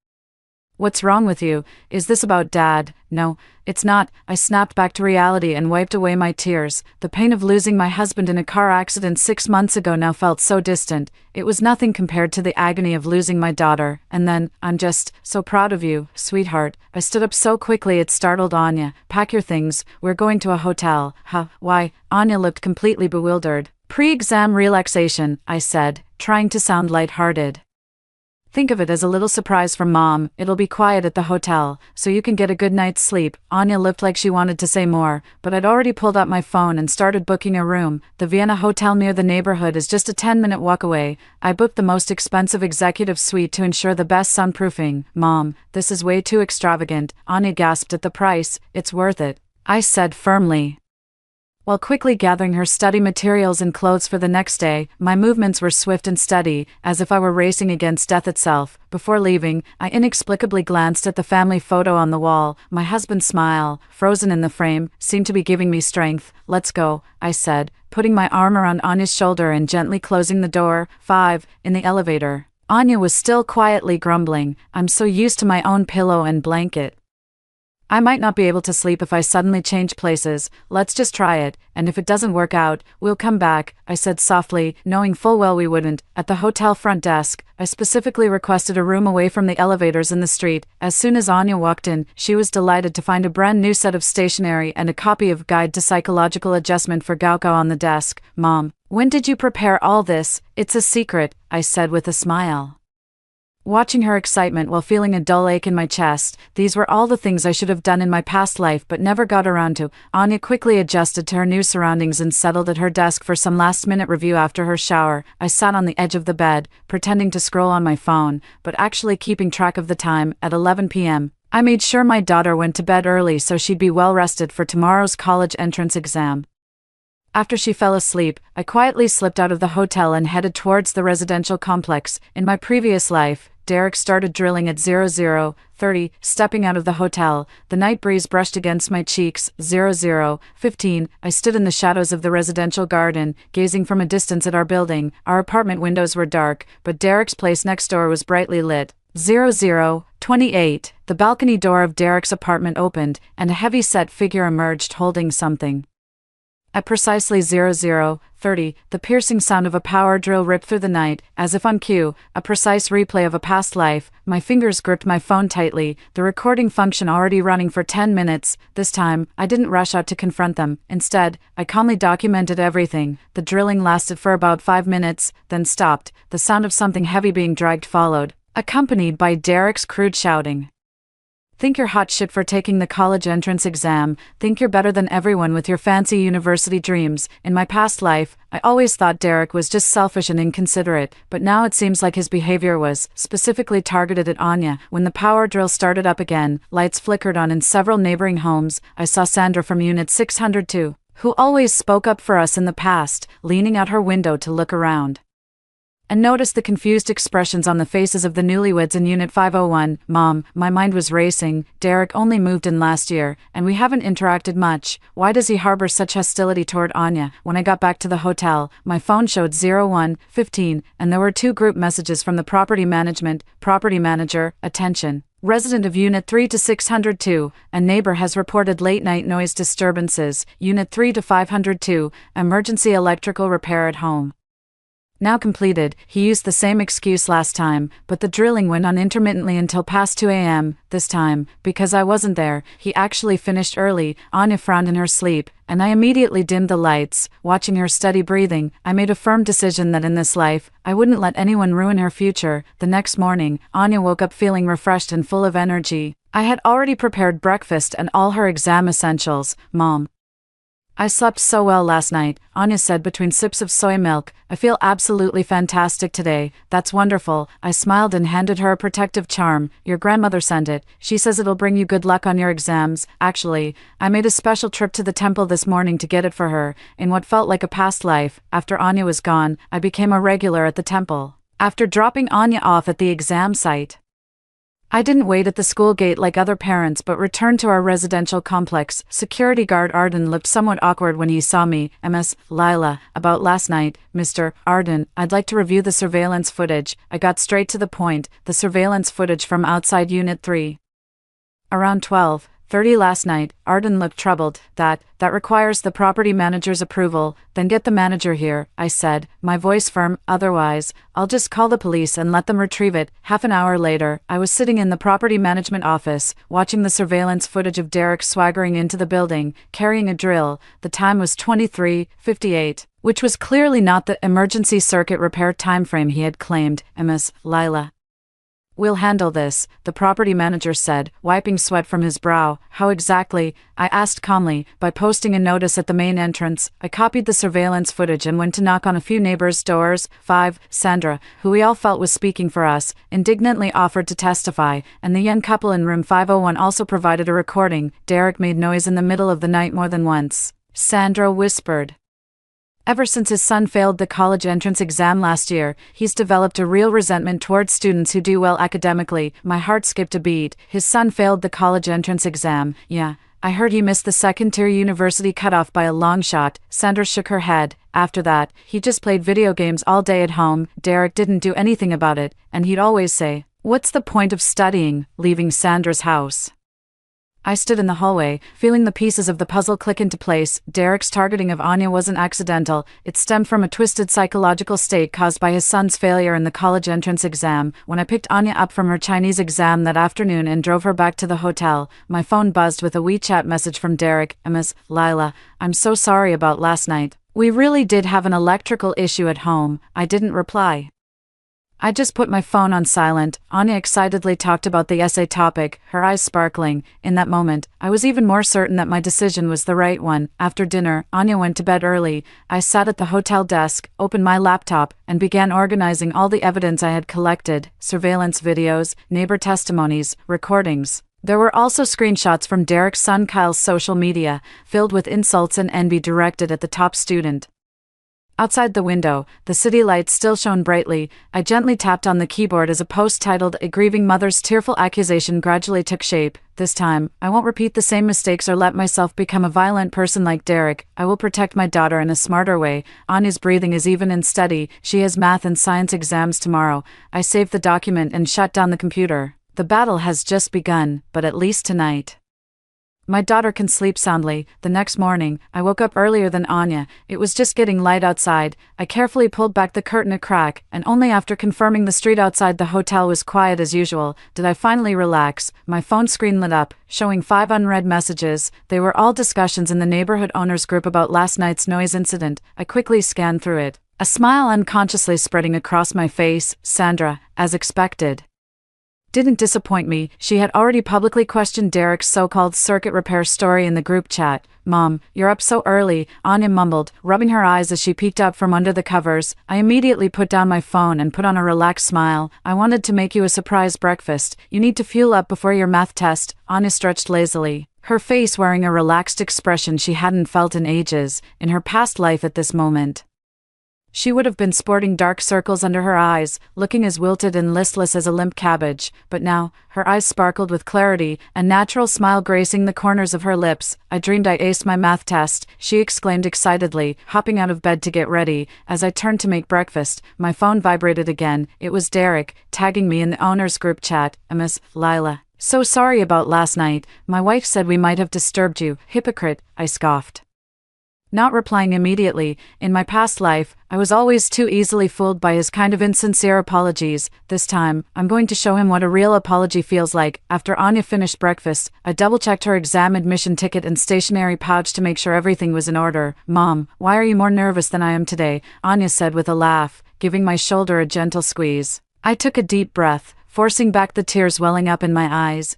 What's wrong with you? Is this about Dad? No, it's not. I snapped back to reality and wiped away my tears. The pain of losing my husband in a car accident 6 months ago now felt so distant. It was nothing compared to the agony of losing my daughter. And then, I'm just so proud of you, sweetheart. I stood up so quickly it startled Anya. Pack your things. We're going to a hotel. Huh? Why? Anya looked completely bewildered. Pre-exam relaxation, I said, trying to sound lighthearted. Think of it as a little surprise from Mom. It'll be quiet at the hotel, so you can get a good night's sleep. Anya looked like she wanted to say more, but I'd already pulled out my phone and started booking a room. The Vienna hotel near the neighborhood is just a 10-minute walk away. I booked the most expensive executive suite to ensure the best soundproofing. Mom, this is way too extravagant. Anya gasped at the price. It's worth it, I said firmly. While quickly gathering her study materials and clothes for the next day, my movements were swift and steady, as if I were racing against death itself. Before leaving, I inexplicably glanced at the family photo on the wall. My husband's smile, frozen in the frame, seemed to be giving me strength. Let's go, I said, putting my arm around Anya's shoulder and gently closing the door. 5. In the elevator, Anya was still quietly grumbling. I'm so used to my own pillow and blanket. I might not be able to sleep if I suddenly change places. Let's just try it, and if it doesn't work out, we'll come back, I said softly, knowing full well we wouldn't. At the hotel front desk, I specifically requested a room away from the elevators in the street. As soon as Anya walked in, she was delighted to find a brand new set of stationery and a copy of Guide to Psychological Adjustment for Gaokao on the desk. Mom, when did you prepare all this? It's a secret, I said with a smile. Watching her excitement while feeling a dull ache in my chest, these were all the things I should have done in my past life but never got around to. Anya quickly adjusted to her new surroundings and settled at her desk for some last-minute review after her shower. I sat on the edge of the bed, pretending to scroll on my phone, but actually keeping track of the time. At 11 p.m., I made sure my daughter went to bed early so she'd be well rested for tomorrow's college entrance exam. After she fell asleep, I quietly slipped out of the hotel and headed towards the residential complex. In my previous life, Derek started drilling at 00:30, stepping out of the hotel. The night breeze brushed against my cheeks. 00:15, I stood in the shadows of the residential garden, gazing from a distance at our building. Our apartment windows were dark, but Derek's place next door was brightly lit. 00:28, the balcony door of Derek's apartment opened, and a heavy-set figure emerged holding something. At precisely 00:30, the piercing sound of a power drill ripped through the night, as if on cue, a precise replay of a past life. My fingers gripped my phone tightly, the recording function already running for 10 minutes. This time, I didn't rush out to confront them. Instead, I calmly documented everything. The drilling lasted for about 5 minutes, then stopped. The sound of something heavy being dragged followed, accompanied by Derek's crude shouting. Think you're hot shit for taking the college entrance exam. Think you're better than everyone with your fancy university dreams. In my past life, I always thought Derek was just selfish and inconsiderate, but now it seems like his behavior was specifically targeted at Anya. When the power drill started up again, lights flickered on in several neighboring homes. I saw Sandra from Unit 602, who always spoke up for us in the past, leaning out her window to look around, and noticed the confused expressions on the faces of the newlyweds in Unit 501. Mom, my mind was racing. Derek only moved in last year, and we haven't interacted much. Why does he harbor such hostility toward Anya? When I got back to the hotel, my phone showed 01:15, and there were 2 group messages from the property manager, attention. Resident of Unit 3 to 602, a neighbor has reported late-night noise disturbances. Unit 3 to 502, emergency electrical repair at home. Now completed. He used the same excuse last time, but the drilling went on intermittently until past 2 a.m. This time, because I wasn't there, he actually finished early. Anya frowned in her sleep, and I immediately dimmed the lights. Watching her steady breathing, I made a firm decision that in this life, I wouldn't let anyone ruin her future. The next morning, Anya woke up feeling refreshed and full of energy. I had already prepared breakfast and all her exam essentials. Mom, I slept so well last night, Anya said between sips of soy milk. I feel absolutely fantastic today. That's wonderful. I smiled and handed her a protective charm. Your grandmother sent it. She says it'll bring you good luck on your exams. Actually, I made a special trip to the temple this morning to get it for her. In what felt like a past life, after Anya was gone, I became a regular at the temple. After dropping Anya off at the exam site, I didn't wait at the school gate like other parents but returned to our residential complex. Security guard Arden looked somewhat awkward when he saw me. Ms. Lila, about last night, Mr. Arden, I'd like to review the surveillance footage. I got straight to the point. The surveillance footage from outside Unit 3. Around 12:30 last night, Arden looked troubled. That requires the property manager's approval. Then get the manager here, I said, my voice firm. Otherwise, I'll just call the police and let them retrieve it. Half an hour later, I was sitting in the property management office, watching the surveillance footage of Derek swaggering into the building, carrying a drill. The time was 23:58, which was clearly not the emergency circuit repair timeframe he had claimed. Ms. Lila, we'll handle this, the property manager said, wiping sweat from his brow. How exactly? I asked calmly. By posting a notice at the main entrance. I copied the surveillance footage and went to knock on a few neighbors' doors. 5. Sandra, who we all felt was speaking for us, indignantly offered to testify, and the young couple in room 501 also provided a recording. Derek made noise in the middle of the night more than once. Sandra whispered. Ever since his son failed the college entrance exam last year, he's developed a real resentment towards students who do well academically. My heart skipped a beat. His son failed the college entrance exam. Yeah, I heard he missed the second-tier university cutoff by a long shot. Sandra shook her head. After that, he just played video games all day at home. Derek didn't do anything about it, and he'd always say, "What's the point of studying?" leaving Sandra's house. I stood in the hallway, feeling the pieces of the puzzle click into place. Derek's targeting of Anya wasn't accidental. It stemmed from a twisted psychological state caused by his son's failure in the college entrance exam. When I picked Anya up from her Chinese exam that afternoon and drove her back to the hotel, my phone buzzed with a WeChat message from Derek. Miss Lila, I'm so sorry about last night. We really did have an electrical issue at home. I didn't reply. I just put my phone on silent. Anya excitedly talked about the essay topic, her eyes sparkling. In that moment, I was even more certain that my decision was the right one. After dinner, Anya went to bed early. I sat at the hotel desk, opened my laptop, and began organizing all the evidence I had collected: surveillance videos, neighbor testimonies, recordings. There were also screenshots from Derek's son Kyle's social media, filled with insults and envy directed at the top student. Outside the window, the city lights still shone brightly. I gently tapped on the keyboard as a post titled "A Grieving Mother's Tearful Accusation" gradually took shape. This time, I won't repeat the same mistakes or let myself become a violent person like Derek. I will protect my daughter in a smarter way. Anya's breathing is even and steady. She has math and science exams tomorrow. I saved the document and shut down the computer. The battle has just begun, but at least tonight my daughter can sleep soundly. The next morning, I woke up earlier than Anya. It was just getting light outside. I carefully pulled back the curtain a crack, and only after confirming the street outside the hotel was quiet as usual, did I finally relax. My phone screen lit up, showing 5 unread messages. They were all discussions in the neighborhood owners group about last night's noise incident. I quickly scanned through it, a smile unconsciously spreading across my face. Sandra, as expected, didn't disappoint me. She had already publicly questioned Derek's so-called circuit repair story in the group chat. "Mom, you're up so early," Anya mumbled, rubbing her eyes as she peeked up from under the covers. I immediately put down my phone and put on a relaxed smile. "I wanted to make you a surprise breakfast. You need to fuel up before your math test." Anya stretched lazily, her face wearing a relaxed expression she hadn't felt in ages. In her past life at this moment, she would have been sporting dark circles under her eyes, looking as wilted and listless as a limp cabbage, but now, her eyes sparkled with clarity, a natural smile gracing the corners of her lips. "I dreamed I aced my math test," she exclaimed excitedly, hopping out of bed to get ready. As I turned to make breakfast, my phone vibrated again. It was Derek, tagging me in the owners group chat. "Miss Lila, so sorry about last night. My wife said we might have disturbed you." "Hypocrite," I scoffed, not replying immediately. In my past life, I was always too easily fooled by his kind of insincere apologies. This time, I'm going to show him what a real apology feels like. After Anya finished breakfast, I double-checked her exam admission ticket and stationery pouch to make sure everything was in order. "Mom, why are you more nervous than I am today?" Anya said with a laugh, giving my shoulder a gentle squeeze. I took a deep breath, forcing back the tears welling up in my eyes.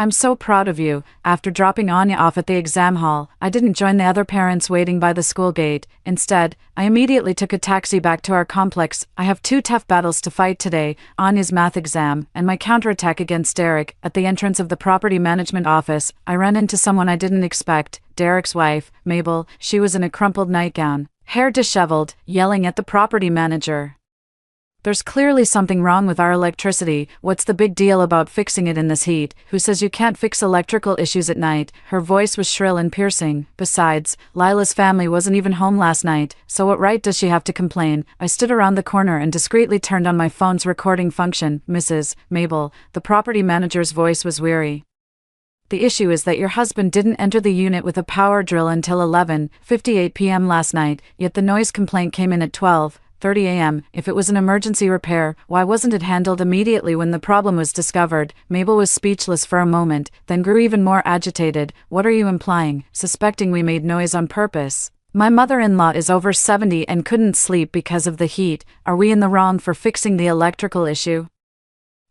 I'm so proud of you." After dropping Anya off at the exam hall, I didn't join the other parents waiting by the school gate. Instead, I immediately took a taxi back to our complex. I have 2 tough battles to fight today: Anya's math exam, and my counterattack against Derek. At the entrance of the property management office, I ran into someone I didn't expect: Derek's wife, Mabel. She was in a crumpled nightgown, hair disheveled, yelling at the property manager. "There's clearly something wrong with our electricity. What's the big deal about fixing it in this heat? Who says you can't fix electrical issues at night?" Her voice was shrill and piercing. "Besides, Lila's family wasn't even home last night, so what right does she have to complain?" I stood around the corner and discreetly turned on my phone's recording function. "Mrs. Mabel," the property manager's voice was weary, "the issue is that your husband didn't enter the unit with a power drill until 11:58 p.m. last night, yet the noise complaint came in at 12:30 a.m. If it was an emergency repair, why wasn't it handled immediately when the problem was discovered?" Mabel was speechless for a moment, then grew even more agitated. "What are you implying? Suspecting we made noise on purpose? My mother-in-law is over 70 and couldn't sleep because of the heat. Are we in the wrong for fixing the electrical issue?"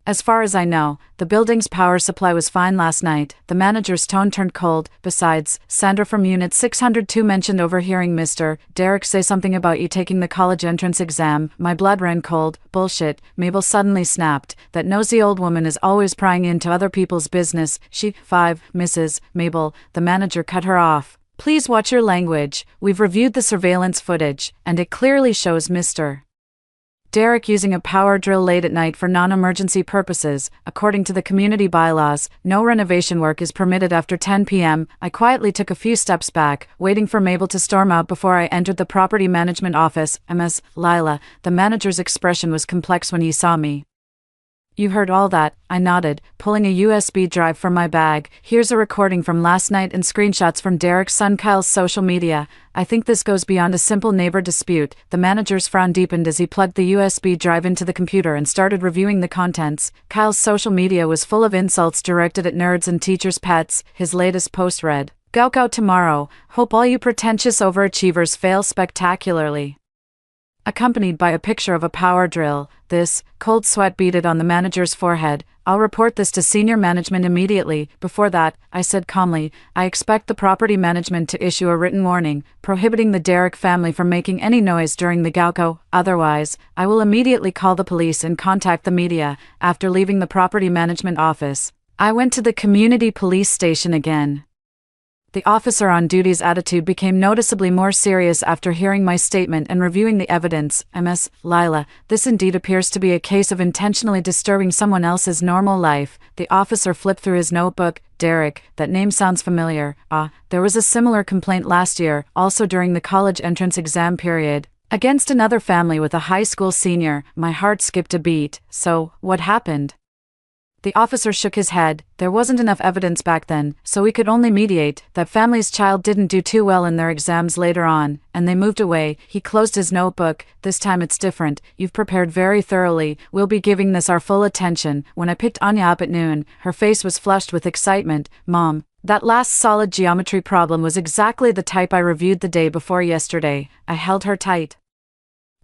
"As far as I know, the building's power supply was fine last night." The manager's tone turned cold. "Besides, Sandra from Unit 602 mentioned overhearing Mr. Derek say something about you taking the college entrance exam." My blood ran cold. "Bullshit," Mabel suddenly snapped. "That nosy old woman is always prying into other people's business. She..." Mrs. Mabel," the manager cut her off. "Please watch your language. We've reviewed the surveillance footage, and it clearly shows Mr. Derek using a power drill late at night for non-emergency purposes. According to the community bylaws, no renovation work is permitted after 10 p.m. I quietly took a few steps back, waiting for Mabel to storm out before I entered the property management office. "Ms. Lila," the manager's expression was complex when he saw me. You heard all that, I nodded, pulling a USB drive from my bag. Here's a recording from last night and screenshots from Derek's son Kyle's social media. I think this goes beyond a simple neighbor dispute. The manager's frown deepened as he plugged the USB drive into the computer and started reviewing the contents. Kyle's social media was full of insults directed at nerds and teachers' pets. His latest post read, "Gaokao tomorrow. Hope all you pretentious overachievers fail spectacularly," accompanied by a picture of a power drill. This, cold sweat beaded on the manager's forehead. "I'll report this to senior management immediately. Before that," I said calmly, "I expect the property management to issue a written warning, prohibiting the Derek family from making any noise during the Gaokao. Otherwise, I will immediately call the police and contact the media." After leaving the property management office, I went to the community police station again. The officer on duty's attitude became noticeably more serious after hearing my statement and reviewing the evidence. "Ms. Lila, this indeed appears to be a case of intentionally disturbing someone else's normal life." The officer flipped through his notebook. "Derek, that name sounds familiar. There was a similar complaint last year, also during the college entrance exam period, against another family with a high school senior." My heart skipped a beat. "So, what happened?" The officer shook his head. "There wasn't enough evidence back then, so we could only mediate. That family's child didn't do too well in their exams later on, and they moved away." He closed his notebook. "This time it's different. You've prepared very thoroughly. We'll be giving this our full attention." When I picked Anya up at noon, her face was flushed with excitement. "Mom, that last solid geometry problem was exactly the type I reviewed the day before yesterday." I held her tight,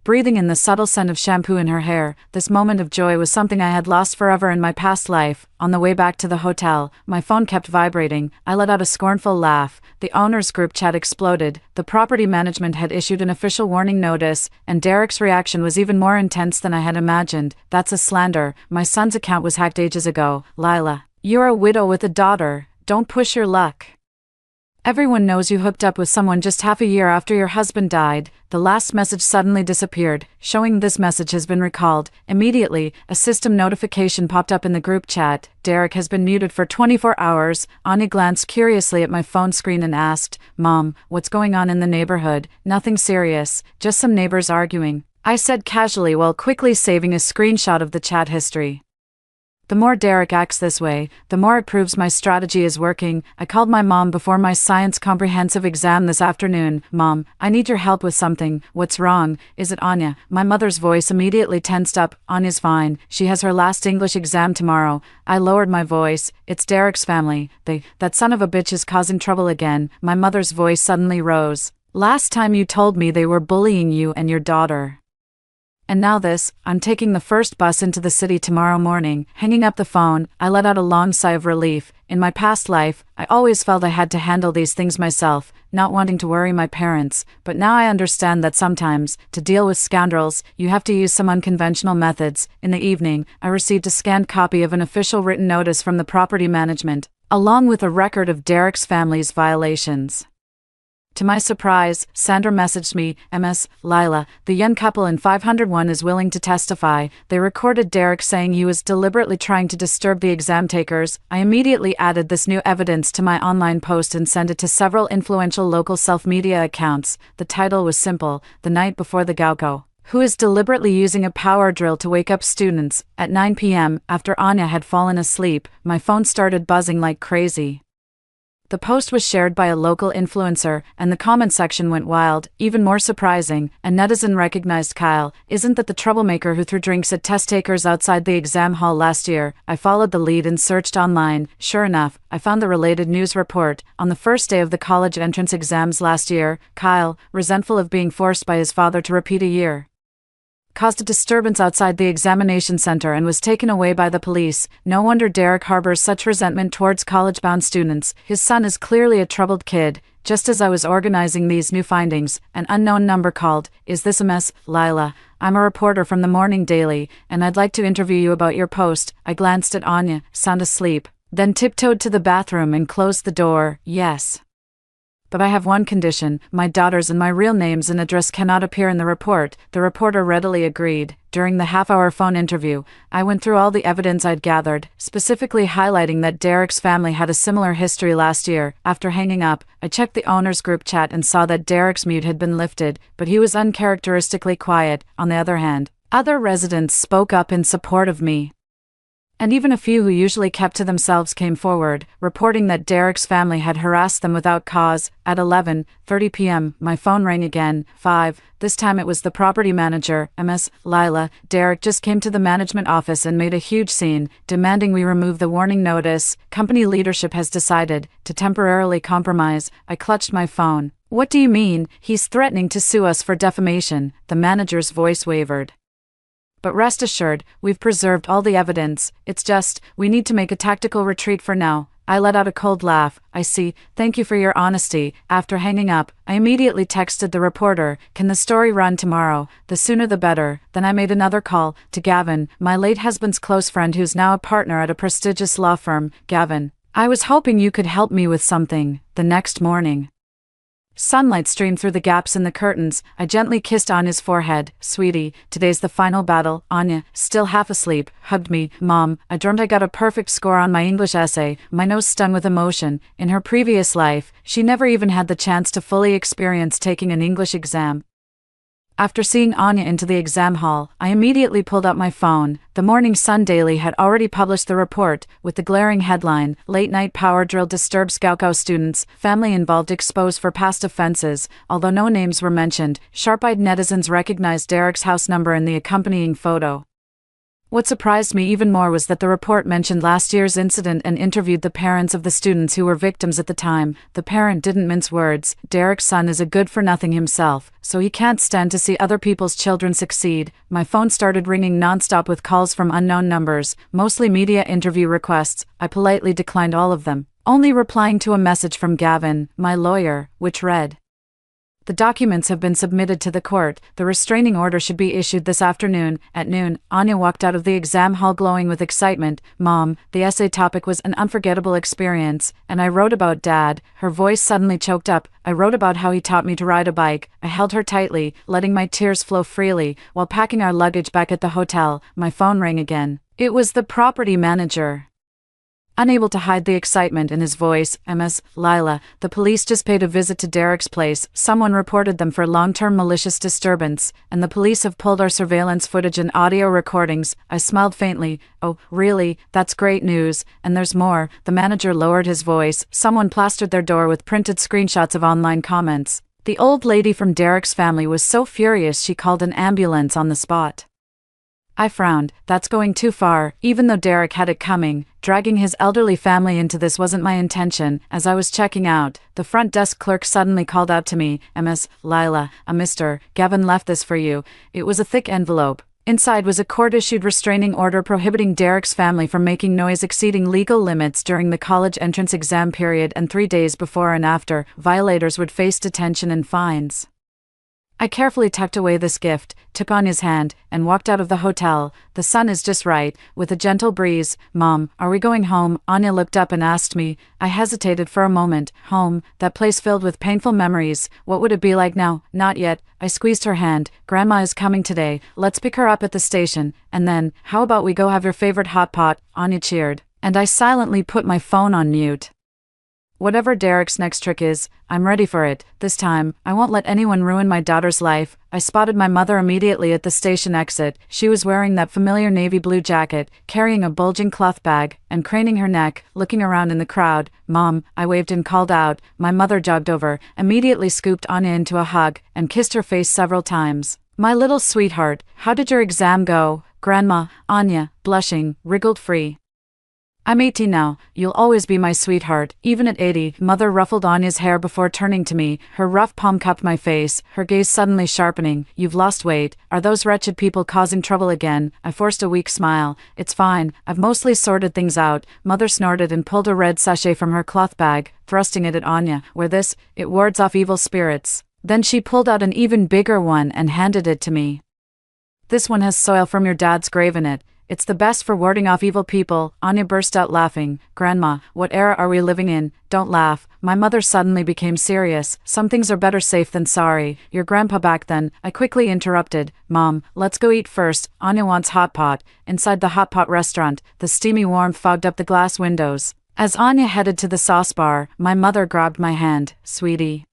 breathing in the subtle scent of shampoo in her hair. This moment of joy was something I had lost forever in my past life. On the way back to the hotel, my phone kept vibrating. I let out a scornful laugh. The owners' group chat exploded. The property management had issued an official warning notice, and Derek's reaction was even more intense than I had imagined. "That's a slander. My son's account was hacked ages ago. Lila, you're a widow with a daughter. Don't push your luck. Everyone knows you hooked up with someone just half a year after your husband died." The last message suddenly disappeared, showing this message has been recalled. Immediately, a system notification popped up in the group chat. "Derek has been muted for 24 hours. Anya glanced curiously at my phone screen and asked, "Mom, what's going on in the neighborhood?" "Nothing serious, just some neighbors arguing," I said casually while quickly saving a screenshot of the chat history. The more Derek acts this way, the more it proves my strategy is working. I called my mom before my science comprehensive exam this afternoon. "Mom, I need your help with something." "What's wrong? Is it Anya?" My mother's voice immediately tensed up. "Anya's fine. She has her last English exam tomorrow." I lowered my voice. "It's Derek's family. That son of a bitch is causing trouble again." My mother's voice suddenly rose. "Last time you told me they were bullying you and your daughter. And now this." "I'm taking the first bus into the city tomorrow morning." Hanging up the phone, I let out a long sigh of relief. In my past life, I always felt I had to handle these things myself, not wanting to worry my parents, but now I understand that sometimes, to deal with scoundrels, you have to use some unconventional methods. In the evening, I received a scanned copy of an official written notice from the property management, along with a record of Derek's family's violations. To my surprise, Sandra messaged me, "Ms. Lila, the young couple in 501 is willing to testify." They recorded Derek saying he was deliberately trying to disturb the exam takers. I immediately added this new evidence to my online post and sent it to several influential local self-media accounts. The title was simple: "The Night Before the Gaokao. Who is deliberately using a power drill to wake up students?" At 9 p.m., after Anya had fallen asleep, my phone started buzzing like crazy. The post was shared by a local influencer, and the comment section went wild. Even more surprising, a netizen recognized Kyle. "Isn't that the troublemaker who threw drinks at test takers outside the exam hall last year?" I followed the lead and searched online. Sure enough, I found the related news report. On the first day of the college entrance exams last year, Kyle, resentful of being forced by his father to repeat a year, caused a disturbance outside the examination center and was taken away by the police. No wonder Derek harbors such resentment towards college-bound students. His son is clearly a troubled kid. Just as I was organizing these new findings, an unknown number called. "Is this Ms. Lila? I'm a reporter from the Morning Daily, and I'd like to interview you about your post." I glanced at Anya, sound asleep, then tiptoed to the bathroom and closed the door. "Yes. But I have one condition: my daughter's and my real names and address cannot appear in the report." The reporter readily agreed. During the half-hour phone interview, I went through all the evidence I'd gathered, specifically highlighting that Derek's family had a similar history last year. After hanging up, I checked the owners' group chat and saw that Derek's mute had been lifted, but he was uncharacteristically quiet. On the other hand, other residents spoke up in support of me. And even a few who usually kept to themselves came forward, reporting that Derek's family had harassed them without cause. At 11:30 p.m., my phone rang again. 5. This time it was the property manager, Ms. Lila. Derek just came to the management office and made a huge scene, demanding we remove the warning notice. Company leadership has decided to temporarily compromise. I clutched my phone. What do you mean? He's threatening to sue us for defamation. The manager's voice wavered. But rest assured, we've preserved all the evidence. It's just, we need to make a tactical retreat for now. I let out a cold laugh. I see. Thank you for your honesty. After hanging up, I immediately texted the reporter, can the story run tomorrow? The sooner the better. Then I made another call to Gavin, my late husband's close friend who's now a partner at a prestigious law firm. Gavin, I was hoping you could help me with something. The next morning, sunlight streamed through the gaps in the curtains. I gently kissed Anya's forehead. Sweetie, today's the final battle. Anya, still half asleep, hugged me. Mom, I dreamt I got a perfect score on my English essay, my nose stung with emotion. In her previous life, she never even had the chance to fully experience taking an English exam. After seeing Anya into the exam hall, I immediately pulled out my phone. The Morning Sun Daily had already published the report, with the glaring headline, Late Night Power Drill Disturbs Gaokao Students, Family Involved Exposed for Past Offenses. Although no names were mentioned, sharp-eyed netizens recognized Derek's house number in the accompanying photo. What surprised me even more was that the report mentioned last year's incident and interviewed the parents of the students who were victims at the time. The parent didn't mince words. Derek's son is a good-for-nothing himself, so he can't stand to see other people's children succeed. My phone started ringing non-stop with calls from unknown numbers, mostly media interview requests. I politely declined all of them, only replying to a message from Gavin, my lawyer, which read, the documents have been submitted to the court. The restraining order should be issued this afternoon. At noon, Anya walked out of the exam hall glowing with excitement. Mom, the essay topic was an unforgettable experience, and I wrote about Dad. Her voice suddenly choked up. I wrote about how he taught me to ride a bike. I held her tightly, letting my tears flow freely. While packing our luggage back at the hotel, my phone rang again. It was the property manager. Unable to hide the excitement in his voice, Ms. Lila, the police just paid a visit to Derek's place. Someone reported them for long-term malicious disturbance, and the police have pulled our surveillance footage and audio recordings. I smiled faintly. Oh, really? That's great news. And there's more. The manager lowered his voice. Someone plastered their door with printed screenshots of online comments. The old lady from Derek's family was so furious she called an ambulance on the spot. I frowned. That's going too far. Even though Derek had it coming, dragging his elderly family into this wasn't my intention. As I was checking out, the front desk clerk suddenly called out to me, Ms. Lila, Mr. Gavin left this for you. It was a thick envelope. Inside was a court-issued restraining order prohibiting Derek's family from making noise exceeding legal limits during the college entrance exam period, and 3 days before and after, violators would face detention and fines. I carefully tucked away this gift, took Anya's hand, and walked out of the hotel. The sun is just right, with a gentle breeze. Mom, are we going home? Anya looked up and asked me. I hesitated for a moment. Home, that place filled with painful memories. What would it be like now? Not yet. I squeezed her hand. Grandma is coming today. Let's pick her up at the station. And then, how about we go have your favorite hot pot? Anya cheered. And I silently put my phone on mute. Whatever Derek's next trick is, I'm ready for it. This time, I won't let anyone ruin my daughter's life. I spotted my mother immediately at the station exit. She was wearing that familiar navy blue jacket, carrying a bulging cloth bag, and craning her neck, looking around in the crowd. Mom, I waved and called out. My mother jogged over, immediately scooped Anya into a hug, and kissed her face several times. My little sweetheart, how did your exam go? Grandma, Anya, blushing, wriggled free. I'm 18 now. You'll always be my sweetheart, even at 80. Mother ruffled Anya's hair before turning to me. Her rough palm cupped my face, her gaze suddenly sharpening. You've lost weight. Are those wretched people causing trouble again? I forced a weak smile. It's fine. I've mostly sorted things out. Mother snorted and pulled a red sachet from her cloth bag, thrusting it at Anya. Wear this. It wards off evil spirits. Then she pulled out an even bigger one and handed it to me. This one has soil from your dad's grave in it. It's the best for warding off evil people. Anya burst out laughing. Grandma, what era are we living in? Don't laugh. My mother suddenly became serious. Some things are better safe than sorry. Your grandpa back then. I quickly interrupted. Mom, let's go eat first. Anya wants hot pot. Inside the hot pot restaurant, the steamy warmth fogged up the glass windows. As Anya headed to the sauce bar, my mother grabbed my hand. Sweetie,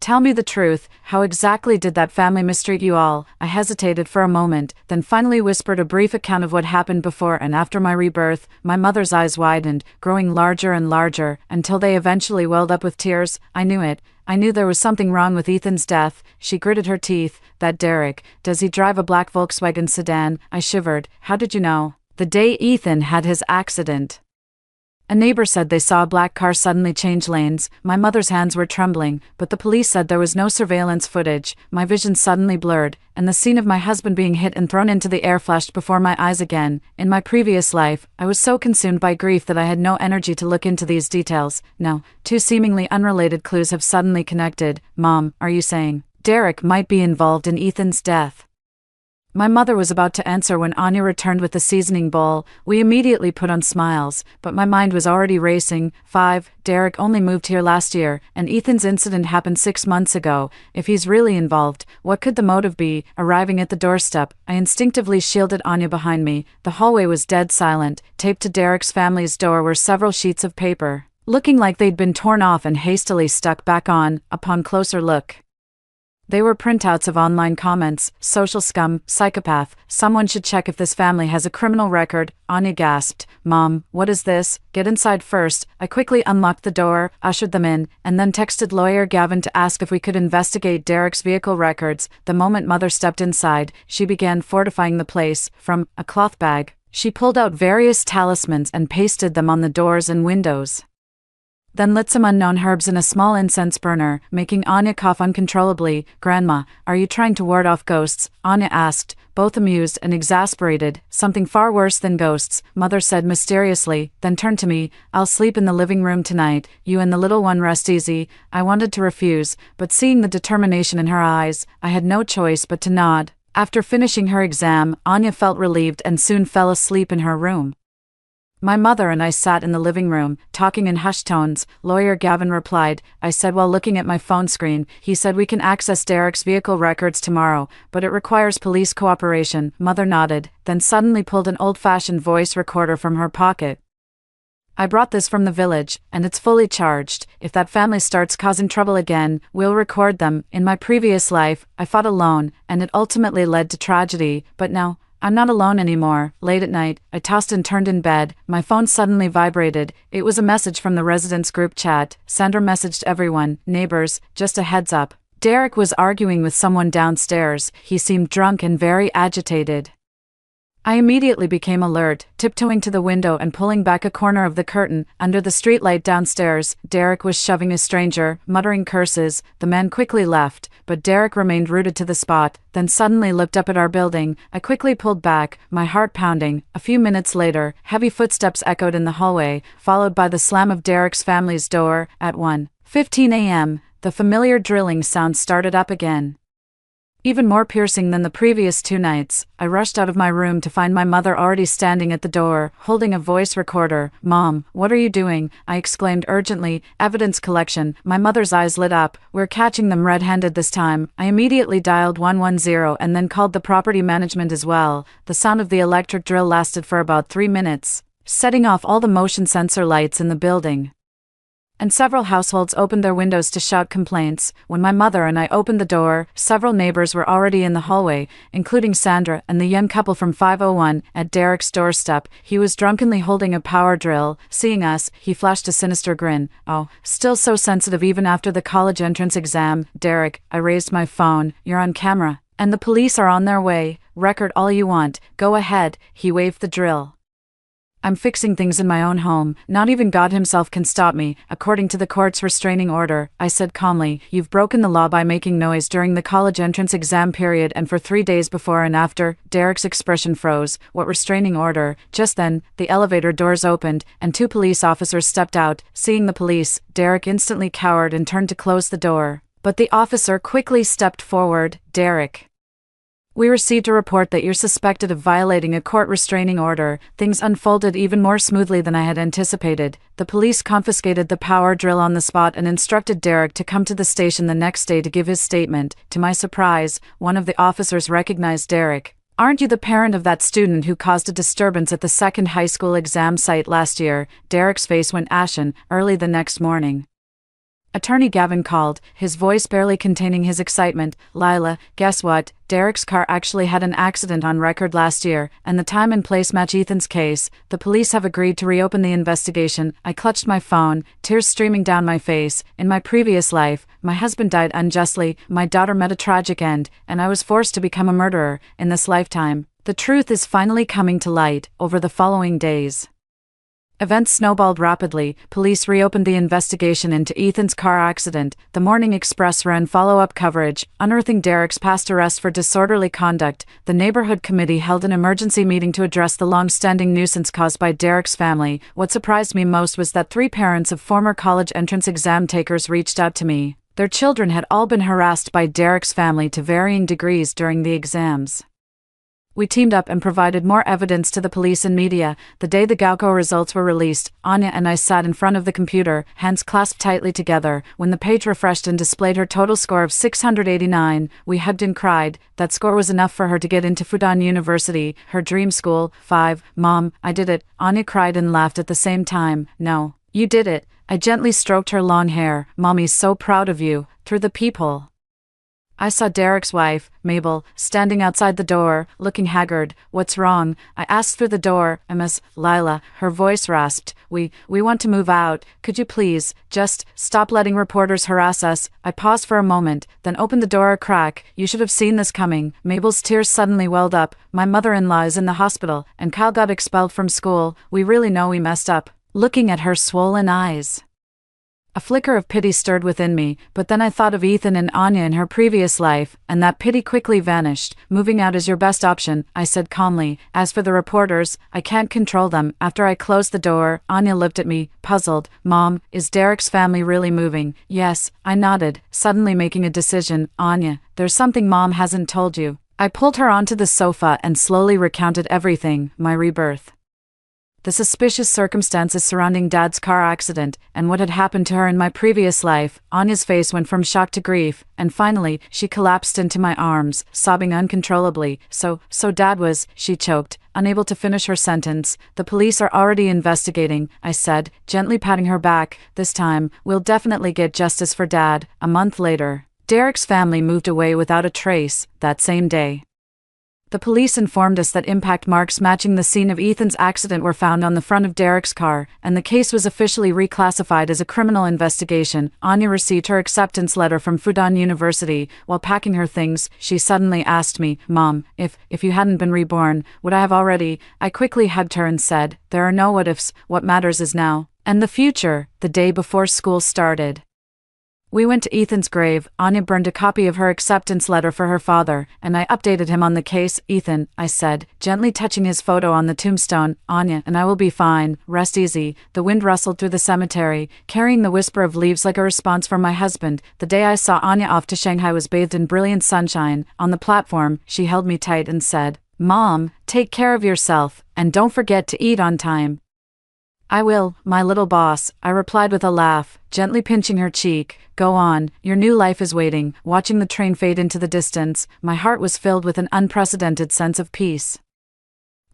Tell me the truth, how exactly did that family mistreat you all? I hesitated for a moment, then finally whispered a brief account of what happened before and after my rebirth. My mother's eyes widened, growing larger and larger, until they eventually welled up with tears. I knew it. I knew there was something wrong with Ethan's death. She gritted her teeth. That Derek, does he drive a black Volkswagen sedan? I shivered. How did you know? The day Ethan had his accident. A neighbor said they saw a black car suddenly change lanes. My mother's hands were trembling, but the police said there was no surveillance footage. My vision suddenly blurred, and the scene of my husband being hit and thrown into the air flashed before my eyes again. In my previous life, I was so consumed by grief that I had no energy to look into these details. Now, two seemingly unrelated clues have suddenly connected. Mom, are you saying Derek might be involved in Ethan's death? My mother was about to answer when Anya returned with the seasoning bowl. We immediately put on smiles, but my mind was already racing. 5. Derek only moved here last year, and Ethan's incident happened 6 months ago. If he's really involved, what could the motive be? Arriving at the doorstep, I instinctively shielded Anya behind me. The hallway was dead silent. Taped to Derek's family's door were several sheets of paper, looking like they'd been torn off and hastily stuck back on. Upon closer look, they were printouts of online comments. Social scum, psychopath, someone should check if this family has a criminal record. Anya gasped. Mom, what is this? Get inside first. I quickly unlocked the door, ushered them in, and then texted lawyer Gavin to ask if we could investigate Derek's vehicle records. The moment Mother stepped inside, she began fortifying the place. From a cloth bag, she pulled out various talismans and pasted them on the doors and windows. Then lit some unknown herbs in a small incense burner, making Anya cough uncontrollably. Grandma, are you trying to ward off ghosts? Anya asked, both amused and exasperated. Something far worse than ghosts, Mother said mysteriously, then turned to me. I'll sleep in the living room tonight. You and the little one rest easy. I wanted to refuse, but seeing the determination in her eyes, I had no choice but to nod. After finishing her exam, Anya felt relieved and soon fell asleep in her room. My mother and I sat in the living room, talking in hushed tones. Lawyer Gavin replied, I said while looking at my phone screen. He said we can access Derek's vehicle records tomorrow, but it requires police cooperation. Mother nodded, then suddenly pulled an old-fashioned voice recorder from her pocket. I brought this from the village, and it's fully charged. If that family starts causing trouble again, we'll record them. In my previous life, I fought alone, and it ultimately led to tragedy, but now, I'm not alone anymore. Late at night, I tossed and turned in bed. My phone suddenly vibrated. It was a message from the residents' group chat. Sender messaged everyone, neighbors, just a heads up. Derek was arguing with someone downstairs. He seemed drunk and very agitated. I immediately became alert, tiptoeing to the window and pulling back a corner of the curtain. Under the streetlight downstairs, Derek was shoving a stranger, muttering curses. The man quickly left, but Derek remained rooted to the spot, then suddenly looked up at our building. I quickly pulled back, my heart pounding. A few minutes later, heavy footsteps echoed in the hallway, followed by the slam of Derek's family's door. At 1:15 a.m., the familiar drilling sound started up again. Even more piercing than the previous 2 nights, I rushed out of my room to find my mother already standing at the door, holding a voice recorder. Mom, what are you doing? I exclaimed urgently. Evidence collection. My mother's eyes lit up. We're catching them red-handed this time. I immediately dialed 110 and then called the property management as well. The sound of the electric drill lasted for about 3 minutes, setting off all the motion sensor lights in the building. And several households opened their windows to shout complaints. When my mother and I opened the door, several neighbors were already in the hallway, including Sandra and the young couple from 501. At Derek's doorstep, he was drunkenly holding a power drill. Seeing us, he flashed a sinister grin. Oh, still so sensitive even after the college entrance exam. Derek, I raised my phone. You're on camera, and the police are on their way. Record all you want. Go ahead. He waved the drill. I'm fixing things in my own home. Not even God himself can stop me, according to the court's restraining order, I said calmly. You've broken the law by making noise during the college entrance exam period and for 3 days before and after. Derek's expression froze. What restraining order? Just then, the elevator doors opened, and 2 police officers stepped out. Seeing the police, Derek instantly cowered and turned to close the door. But the officer quickly stepped forward. Derek, we received a report that you're suspected of violating a court restraining order. Things unfolded even more smoothly than I had anticipated. The police confiscated the power drill on the spot and instructed Derek to come to the station the next day to give his statement. To my surprise, one of the officers recognized Derek. Aren't you the parent of that student who caused a disturbance at the second high school exam site last year? Derek's face went ashen. Early the next morning, Attorney Gavin called, his voice barely containing his excitement. Lila, guess what? Derek's car actually had an accident on record last year, and the time and place match Ethan's case. The police have agreed to reopen the investigation. I clutched my phone, tears streaming down my face. In my previous life, my husband died unjustly, my daughter met a tragic end, and I was forced to become a murderer. In this lifetime, the truth is finally coming to light. Over the following days, events snowballed rapidly. Police reopened the investigation into Ethan's car accident. The Morning Express ran follow-up coverage, unearthing Derek's past arrest for disorderly conduct. The neighborhood committee held an emergency meeting to address the long-standing nuisance caused by Derek's family. What surprised me most was that 3 parents of former college entrance exam takers reached out to me. Their children had all been harassed by Derek's family to varying degrees during the exams. We teamed up and provided more evidence to the police and media. The day the Gauco results were released, Anya and I sat in front of the computer, hands clasped tightly together. When the page refreshed and displayed her total score of 689, we hugged and cried. That score was enough for her to get into Fudan University, her dream school. 5. Mom, I did it. Anya cried and laughed at the same time. No, you did it. I gently stroked her long hair. Mommy's so proud of you. Through the peephole, I saw Derek's wife, Mabel, standing outside the door, looking haggard. What's wrong? I asked through the door. Miss Lila, her voice rasped. We want to move out. Could you please, just, stop letting reporters harass us? I paused for a moment, then opened the door a crack. You should have seen this coming. Mabel's tears suddenly welled up. My mother-in-law is in the hospital, and Kyle got expelled from school. We really know we messed up. Looking at her swollen eyes, a flicker of pity stirred within me, but then I thought of Ethan and Anya in her previous life, and that pity quickly vanished. Moving out is your best option, I said calmly. As for the reporters, I can't control them. After I closed the door, Anya looked at me, puzzled. Mom, is Derek's family really moving? Yes, I nodded, suddenly making a decision. Anya, there's something Mom hasn't told you. I pulled her onto the sofa and slowly recounted everything, my rebirth, the suspicious circumstances surrounding Dad's car accident, and what had happened to her in my previous life. Anya's face went from shock to grief, and finally, she collapsed into my arms, sobbing uncontrollably. So Dad was, she choked, unable to finish her sentence. The police are already investigating, I said, gently patting her back. This time, we'll definitely get justice for Dad. A month later, Derek's family moved away without a trace. That same day, the police informed us that impact marks matching the scene of Ethan's accident were found on the front of Derek's car, and the case was officially reclassified as a criminal investigation. Anya received her acceptance letter from Fudan University. While packing her things, she suddenly asked me, Mom, if you hadn't been reborn, would I have already? I quickly hugged her and said, there are no what-ifs, what matters is now. And the future. The day before school started, we went to Ethan's grave. Anya burned a copy of her acceptance letter for her father, and I updated him on the case. Ethan, I said, gently touching his photo on the tombstone, Anya and I will be fine, rest easy. The wind rustled through the cemetery, carrying the whisper of leaves like a response from my husband. The day I saw Anya off to Shanghai was bathed in brilliant sunshine. On the platform, she held me tight and said, Mom, take care of yourself, and don't forget to eat on time. I will, my little boss, I replied with a laugh, gently pinching her cheek. Go on, your new life is waiting. Watching the train fade into the distance, my heart was filled with an unprecedented sense of peace.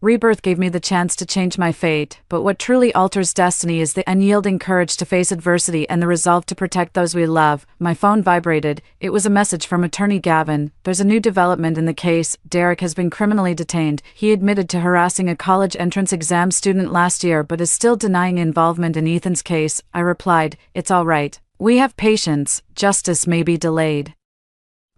Rebirth gave me the chance to change my fate, but what truly alters destiny is the unyielding courage to face adversity and the resolve to protect those we love. My phone vibrated. It was a message from Attorney Gavin. There's a new development in the case. Derek has been criminally detained. He admitted to harassing a college entrance exam student last year but is still denying involvement in Ethan's case. I replied, it's all right. We have patience. Justice may be delayed,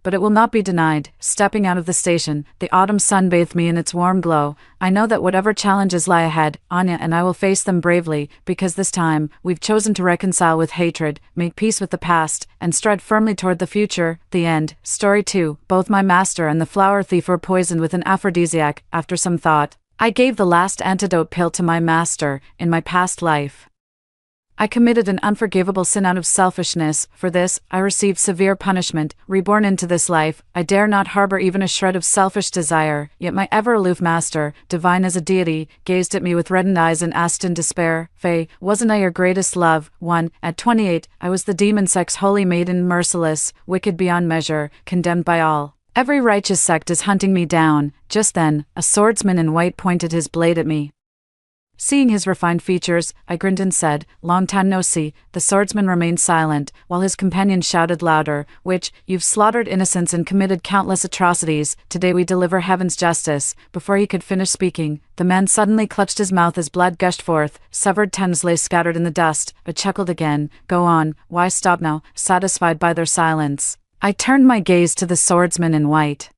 but it will not be denied. Stepping out of the station, the autumn sun bathed me in its warm glow. I know that whatever challenges lie ahead, Anya and I will face them bravely, because this time, we've chosen to reconcile with hatred, make peace with the past, and stride firmly toward the future. The end. Story 2. Both my master and the flower thief were poisoned with an aphrodisiac. After some thought, I gave the last antidote pill to my master. In my past life, I committed an unforgivable sin out of selfishness. For this, I received severe punishment. Reborn into this life, I dare not harbor even a shred of selfish desire. Yet my ever-aloof master, divine as a deity, gazed at me with reddened eyes and asked in despair, Faye, wasn't I your greatest love? 1. At 28, I was the demon sex holy maiden, merciless, wicked beyond measure, condemned by all. Every righteous sect is hunting me down. Just then, a swordsman in white pointed his blade at me. Seeing his refined features, I grinned and said, "Long time no see." The swordsman remained silent, while his companion shouted louder, "You've slaughtered innocents and committed countless atrocities. Today we deliver heaven's justice." Before he could finish speaking, the man suddenly clutched his mouth as blood gushed forth. Severed tendons lay scattered in the dust. I chuckled again. "Go on, why stop now?" satisfied by their silence. I turned my gaze to the swordsman in white.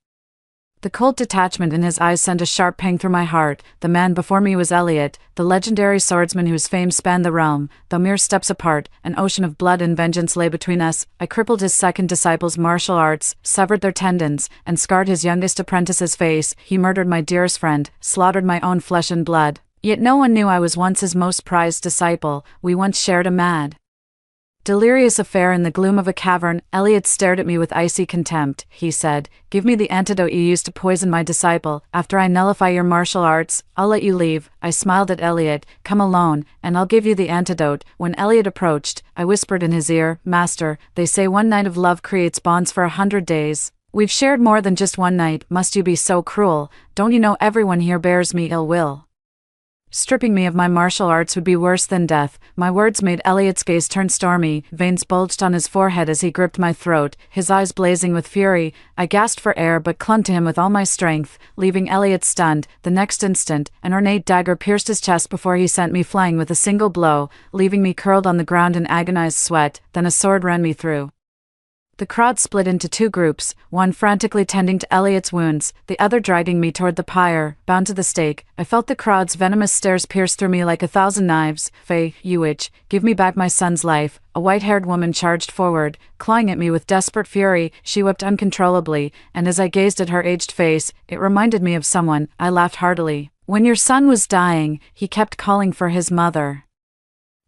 The cold detachment in his eyes sent a sharp pang through my heart. The man before me was Elliot, the legendary swordsman whose fame spanned the realm. Though mere steps apart, an ocean of blood and vengeance lay between us. I crippled his second disciple's martial arts, severed their tendons, and scarred his youngest apprentice's face. He murdered my dearest friend, slaughtered my own flesh and blood. Yet no one knew I was once his most prized disciple. We once shared a mad, delirious affair in the gloom of a cavern. Elliot stared at me with icy contempt. He said, "Give me the antidote you used to poison my disciple. After I nullify your martial arts, I'll let you leave." I smiled at Elliot. "Come alone, and I'll give you the antidote." When Elliot approached, I whispered in his ear, "Master, they say one night of love creates bonds for 100 days. We've shared more than just one night. Must you be so cruel? Don't you know everyone here bears me ill will? Stripping me of my martial arts would be worse than death." My words made Elliot's gaze turn stormy. Veins bulged on his forehead as he gripped my throat, his eyes blazing with fury. I gasped for air but clung to him with all my strength, leaving Elliot stunned. The next instant, an ornate dagger pierced his chest before he sent me flying with a single blow, leaving me curled on the ground in agonized sweat. Then a sword ran me through. The crowd split into two groups, one frantically tending to Elliot's wounds, the other dragging me toward the pyre, bound to the stake. I felt the crowd's venomous stares pierce through me like 1,000 knives. "Faye, you witch, give me back my son's life." A white-haired woman charged forward, clawing at me with desperate fury. She wept uncontrollably, and as I gazed at her aged face, it reminded me of someone. I laughed heartily. "When your son was dying, he kept calling for his mother.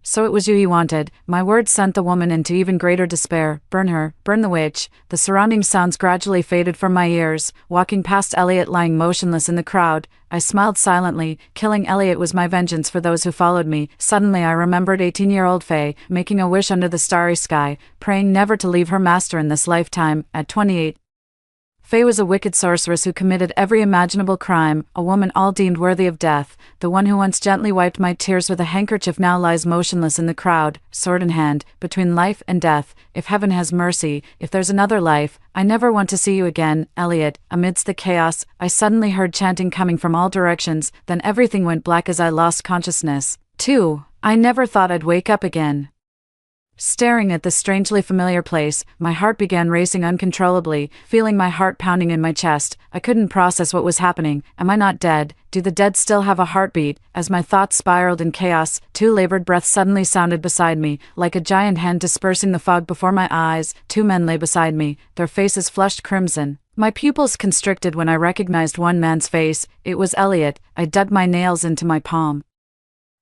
So it was you he wanted." My words sent the woman into even greater despair. "Burn her, burn the witch." The surrounding sounds gradually faded from my ears. Walking past Elliot lying motionless in the crowd, I smiled silently. Killing Elliot was my vengeance for those who followed me. Suddenly I remembered 18-year-old Faye, making a wish under the starry sky, praying never to leave her master in this lifetime. At 28, Faye was a wicked sorceress who committed every imaginable crime, a woman all deemed worthy of death. The one who once gently wiped my tears with a handkerchief now lies motionless in the crowd, sword in hand, between life and death. If heaven has mercy, if there's another life, I never want to see you again, Elliot. Amidst the chaos, I suddenly heard chanting coming from all directions, then everything went black as I lost consciousness. 2. I never thought I'd wake up again. Staring at this strangely familiar place, my heart began racing uncontrollably, feeling my heart pounding in my chest. I couldn't process what was happening. Am I not dead? Do the dead still have a heartbeat? As my thoughts spiraled in chaos, two labored breaths suddenly sounded beside me. Like a giant hand dispersing the fog before my eyes, two men lay beside me, their faces flushed crimson. My pupils constricted when I recognized one man's face. It was Elliot. I dug my nails into my palm,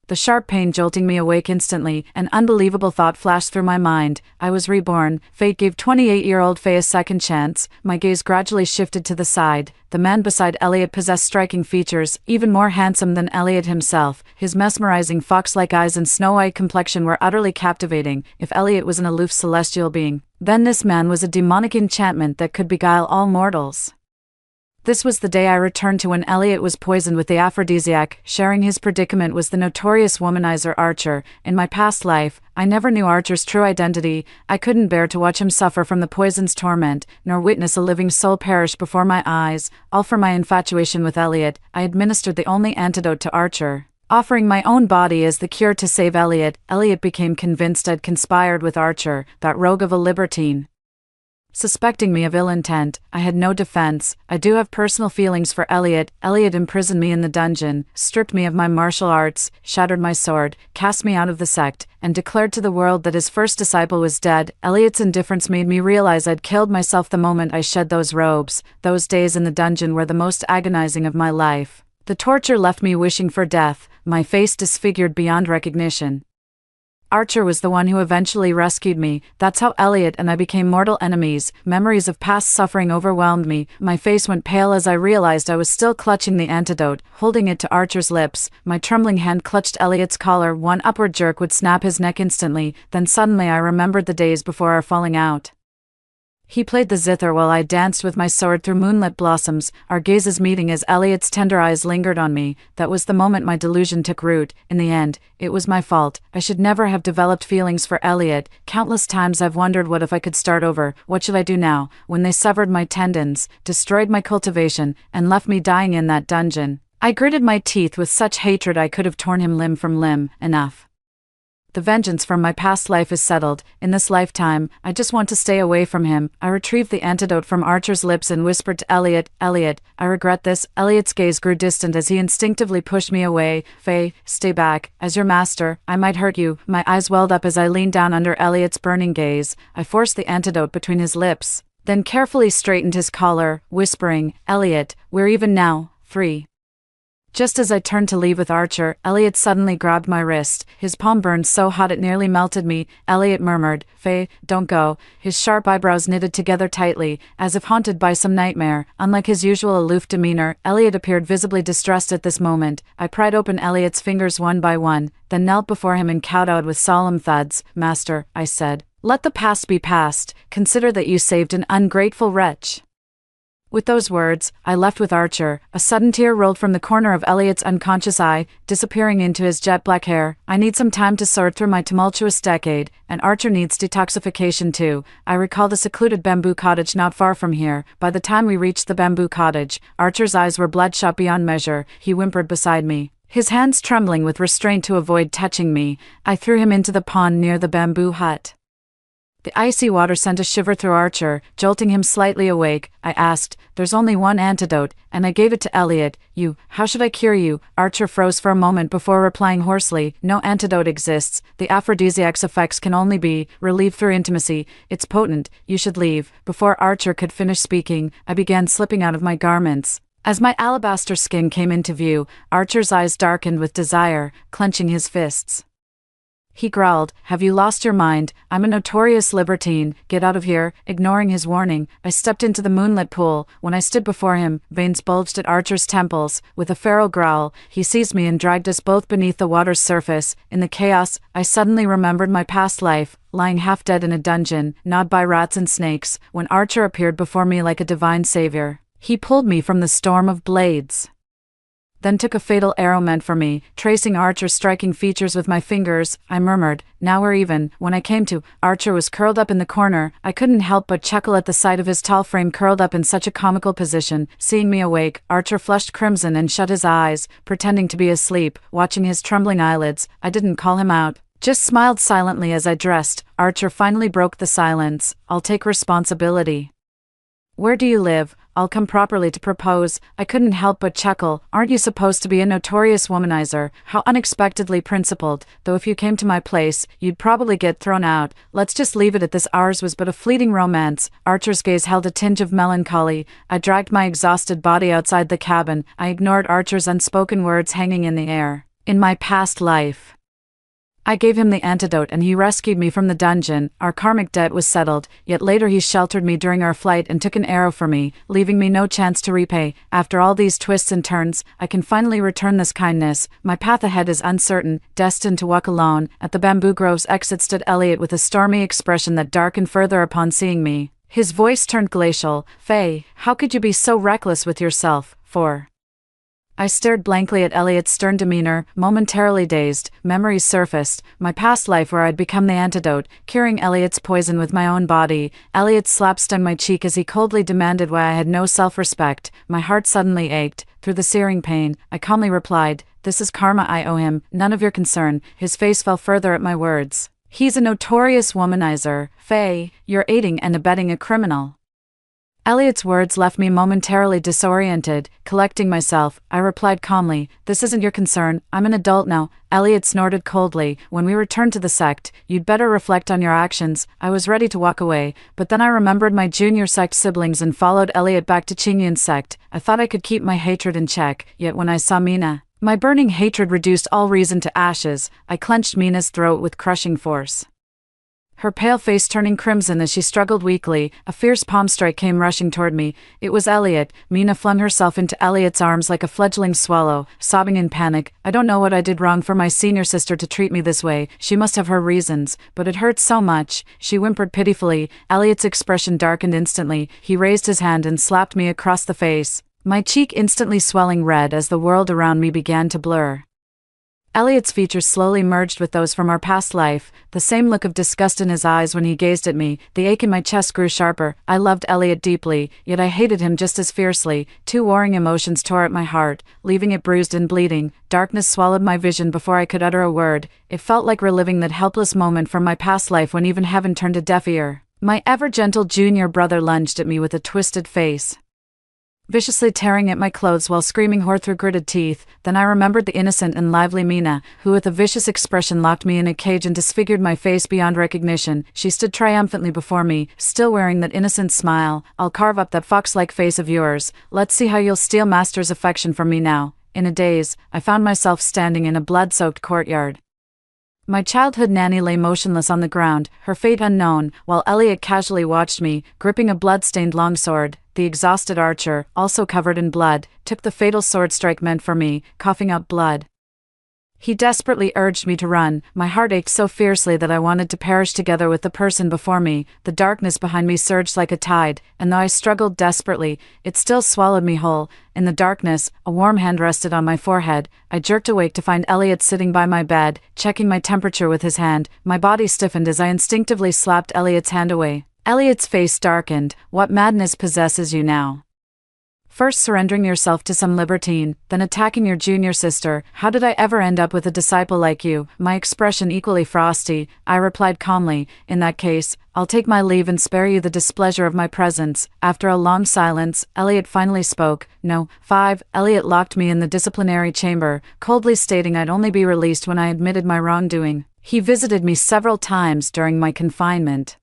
the sharp pain jolting me awake instantly. An unbelievable thought flashed through my mind. I was reborn. Fate gave 28-year-old Faye a second chance. My gaze gradually shifted to the side. The man beside Elliot possessed striking features, even more handsome than Elliot himself. His mesmerizing fox-like eyes and snow-white complexion were utterly captivating. If Elliot was an aloof celestial being, then this man was a demonic enchantment that could beguile all mortals. This was the day I returned to when Elliot was poisoned with the aphrodisiac. Sharing his predicament was the notorious womanizer Archer. In my past life, I never knew Archer's true identity. I couldn't bear to watch him suffer from the poison's torment, nor witness a living soul perish before my eyes. All for my infatuation with Elliot, I administered the only antidote to Archer, offering my own body as the cure to save Elliot. Elliot became convinced I'd conspired with Archer, that rogue of a libertine. Suspecting me of ill intent, I had no defense. I do have personal feelings for Elliot. Elliot imprisoned me in the dungeon, stripped me of my martial arts, shattered my sword, cast me out of the sect, and declared to the world that his first disciple was dead. Elliot's indifference made me realize I'd killed myself the moment I shed those robes. Those days in the dungeon were the most agonizing of my life. The torture left me wishing for death, my face disfigured beyond recognition. Archer was the one who eventually rescued me. That's how Elliot and I became mortal enemies. Memories of past suffering overwhelmed me. My face went pale as I realized I was still clutching the antidote, holding it to Archer's lips. My trembling hand clutched Elliot's collar. One upward jerk would snap his neck instantly. Then suddenly I remembered the days before our falling out. He played the zither while I danced with my sword through moonlit blossoms, our gazes meeting as Elliot's tender eyes lingered on me. That was the moment my delusion took root. In the end, it was my fault. I should never have developed feelings for Elliot. Countless times I've wondered what if I could start over, what should I do now, when they severed my tendons, destroyed my cultivation, and left me dying in that dungeon. I gritted my teeth with such hatred I could have torn him limb from limb. Enough. The vengeance from my past life is settled. In this lifetime, I just want to stay away from him. I retrieved the antidote from Archer's lips and whispered to Elliot, "Elliot, I regret this." Elliot's gaze grew distant as he instinctively pushed me away. "Faye, stay back. As your master, I might hurt you." My eyes welled up as I leaned down under Elliot's burning gaze. I forced the antidote between his lips, then carefully straightened his collar, whispering, "Elliot, we're even now, free." Just as I turned to leave with Archer, Elliot suddenly grabbed my wrist. His palm burned so hot it nearly melted me. Elliot murmured, "Faye, don't go." His sharp eyebrows knitted together tightly, as if haunted by some nightmare. Unlike his usual aloof demeanor, Elliot appeared visibly distressed at this moment. I pried open Elliot's fingers one by one, then knelt before him and kowtowed with solemn thuds. "Master," I said, "let the past be past. Consider that you saved an ungrateful wretch." With those words, I left with Archer. A sudden tear rolled from the corner of Elliot's unconscious eye, disappearing into his jet black hair. I need some time to sort through my tumultuous decade, and Archer needs detoxification too. I recalled a secluded bamboo cottage not far from here. By the time we reached the bamboo cottage, Archer's eyes were bloodshot beyond measure. He whimpered beside me, his hands trembling with restraint to avoid touching me. I threw him into the pond near the bamboo hut. The icy water sent a shiver through Archer, jolting him slightly awake. I asked, "There's only one antidote," and I gave it to Elliot. How should I cure you?" Archer froze for a moment before replying hoarsely, "No antidote exists. The aphrodisiac's effects can only be relieved through intimacy. It's potent. You should leave." Before Archer could finish speaking, I began slipping out of my garments. As my alabaster skin came into view, Archer's eyes darkened with desire, clenching his fists. He growled, "Have you lost your mind? I'm a notorious libertine. Get out of here." Ignoring his warning, I stepped into the moonlit pool. When I stood before him, veins bulged at Archer's temples. With a feral growl, he seized me and dragged us both beneath the water's surface. In the chaos, I suddenly remembered my past life, lying half dead in a dungeon, gnawed by rats and snakes, when Archer appeared before me like a divine savior. He pulled me from the storm of blades, then took a fatal arrow meant for me. Tracing Archer's striking features with my fingers, I murmured, "Now we're even." When I came to, Archer was curled up in the corner. I couldn't help but chuckle at the sight of his tall frame curled up in such a comical position. Seeing me awake, Archer flushed crimson and shut his eyes, pretending to be asleep. Watching his trembling eyelids, I didn't call him out, just smiled silently as I dressed. Archer finally broke the silence. "I'll take responsibility." "Where do you live? I'll come properly to propose." I couldn't help but chuckle. "Aren't you supposed to be a notorious womanizer? How unexpectedly principled. Though if you came to my place, you'd probably get thrown out. Let's just leave it at this. Ours was but a fleeting romance." Archer's gaze held a tinge of melancholy. I dragged my exhausted body outside the cabin. I ignored Archer's unspoken words hanging in the air. "In my past life, I gave him the antidote and he rescued me from the dungeon. Our karmic debt was settled, yet later he sheltered me during our flight and took an arrow for me, leaving me no chance to repay. After all these twists and turns, I can finally return this kindness. My path ahead is uncertain, destined to walk alone." At the bamboo grove's exit stood Elliot with a stormy expression that darkened further upon seeing me. His voice turned glacial. "Faye, how could you be so reckless with yourself? I stared blankly at Elliot's stern demeanor, momentarily dazed. Memories surfaced, my past life where I'd become the antidote, curing Elliot's poison with my own body. Elliot's slap stung my cheek as he coldly demanded why I had no self-respect. My heart suddenly ached. Through the searing pain, I calmly replied, "This is karma I owe him, none of your concern." His face fell further at my words. "He's a notorious womanizer. Faye, you're aiding and abetting a criminal." Elliot's words left me momentarily disoriented. Collecting myself, I replied calmly, "This isn't your concern, I'm an adult now." Elliot snorted coldly, "When we return to the sect, you'd better reflect on your actions." I was ready to walk away, but then I remembered my junior sect siblings and followed Elliot back to Chinyan's sect. I thought I could keep my hatred in check, yet when I saw Mina, my burning hatred reduced all reason to ashes. I clenched Mina's throat with crushing force. her pale face turning crimson as she struggled weakly. A fierce palm strike came rushing toward me. It was Elliot. Mina flung herself into Elliot's arms like a fledgling swallow, sobbing in panic. I don't know what I did wrong for my senior sister to treat me this way. She must have her reasons, but it hurts so much, she whimpered pitifully. Elliot's expression darkened instantly. He raised his hand and slapped me across the face, my cheek instantly swelling red as the world around me began to blur. Elliot's features slowly merged with those from our past life, the same look of disgust in his eyes when he gazed at me. The ache in my chest grew sharper. I loved Elliot deeply, yet I hated him just as fiercely. Two warring emotions tore at my heart, leaving it bruised and bleeding. Darkness swallowed my vision before I could utter a word. It felt like reliving that helpless moment from my past life when even heaven turned a deaf ear. My ever-gentle junior brother lunged at me with a twisted face, viciously tearing at my clothes while screaming horror through gritted teeth. Then I remembered the innocent and lively Mina, who with a vicious expression locked me in a cage and disfigured my face beyond recognition. She stood triumphantly before me, still wearing that innocent smile. I'll carve up that fox-like face of yours. Let's see how you'll steal Master's affection from me now. In a daze, I found myself standing in a blood-soaked courtyard. My childhood nanny lay motionless on the ground, her fate unknown, while Elliot casually watched me, gripping a blood-stained longsword. The exhausted archer, also covered in blood, took the fatal sword strike meant for me, coughing up blood. He desperately urged me to run. My heart ached so fiercely that I wanted to perish together with the person before me. The darkness behind me surged like a tide, and though I struggled desperately, it still swallowed me whole. In the darkness, a warm hand rested on my forehead. I jerked awake to find Elliot sitting by my bed, checking my temperature with his hand. My body stiffened as I instinctively slapped Elliot's hand away. Elliot's face darkened. What madness possesses you now? First surrendering yourself to some libertine, then attacking your junior sister. How did I ever end up with a disciple like you? My expression equally frosty, I replied calmly. In that case, I'll take my leave and spare you the displeasure of my presence. After a long silence, Elliot finally spoke. No. 5. Elliot locked me in the disciplinary chamber, coldly stating I'd only be released when I admitted my wrongdoing. He visited me several times during my confinement,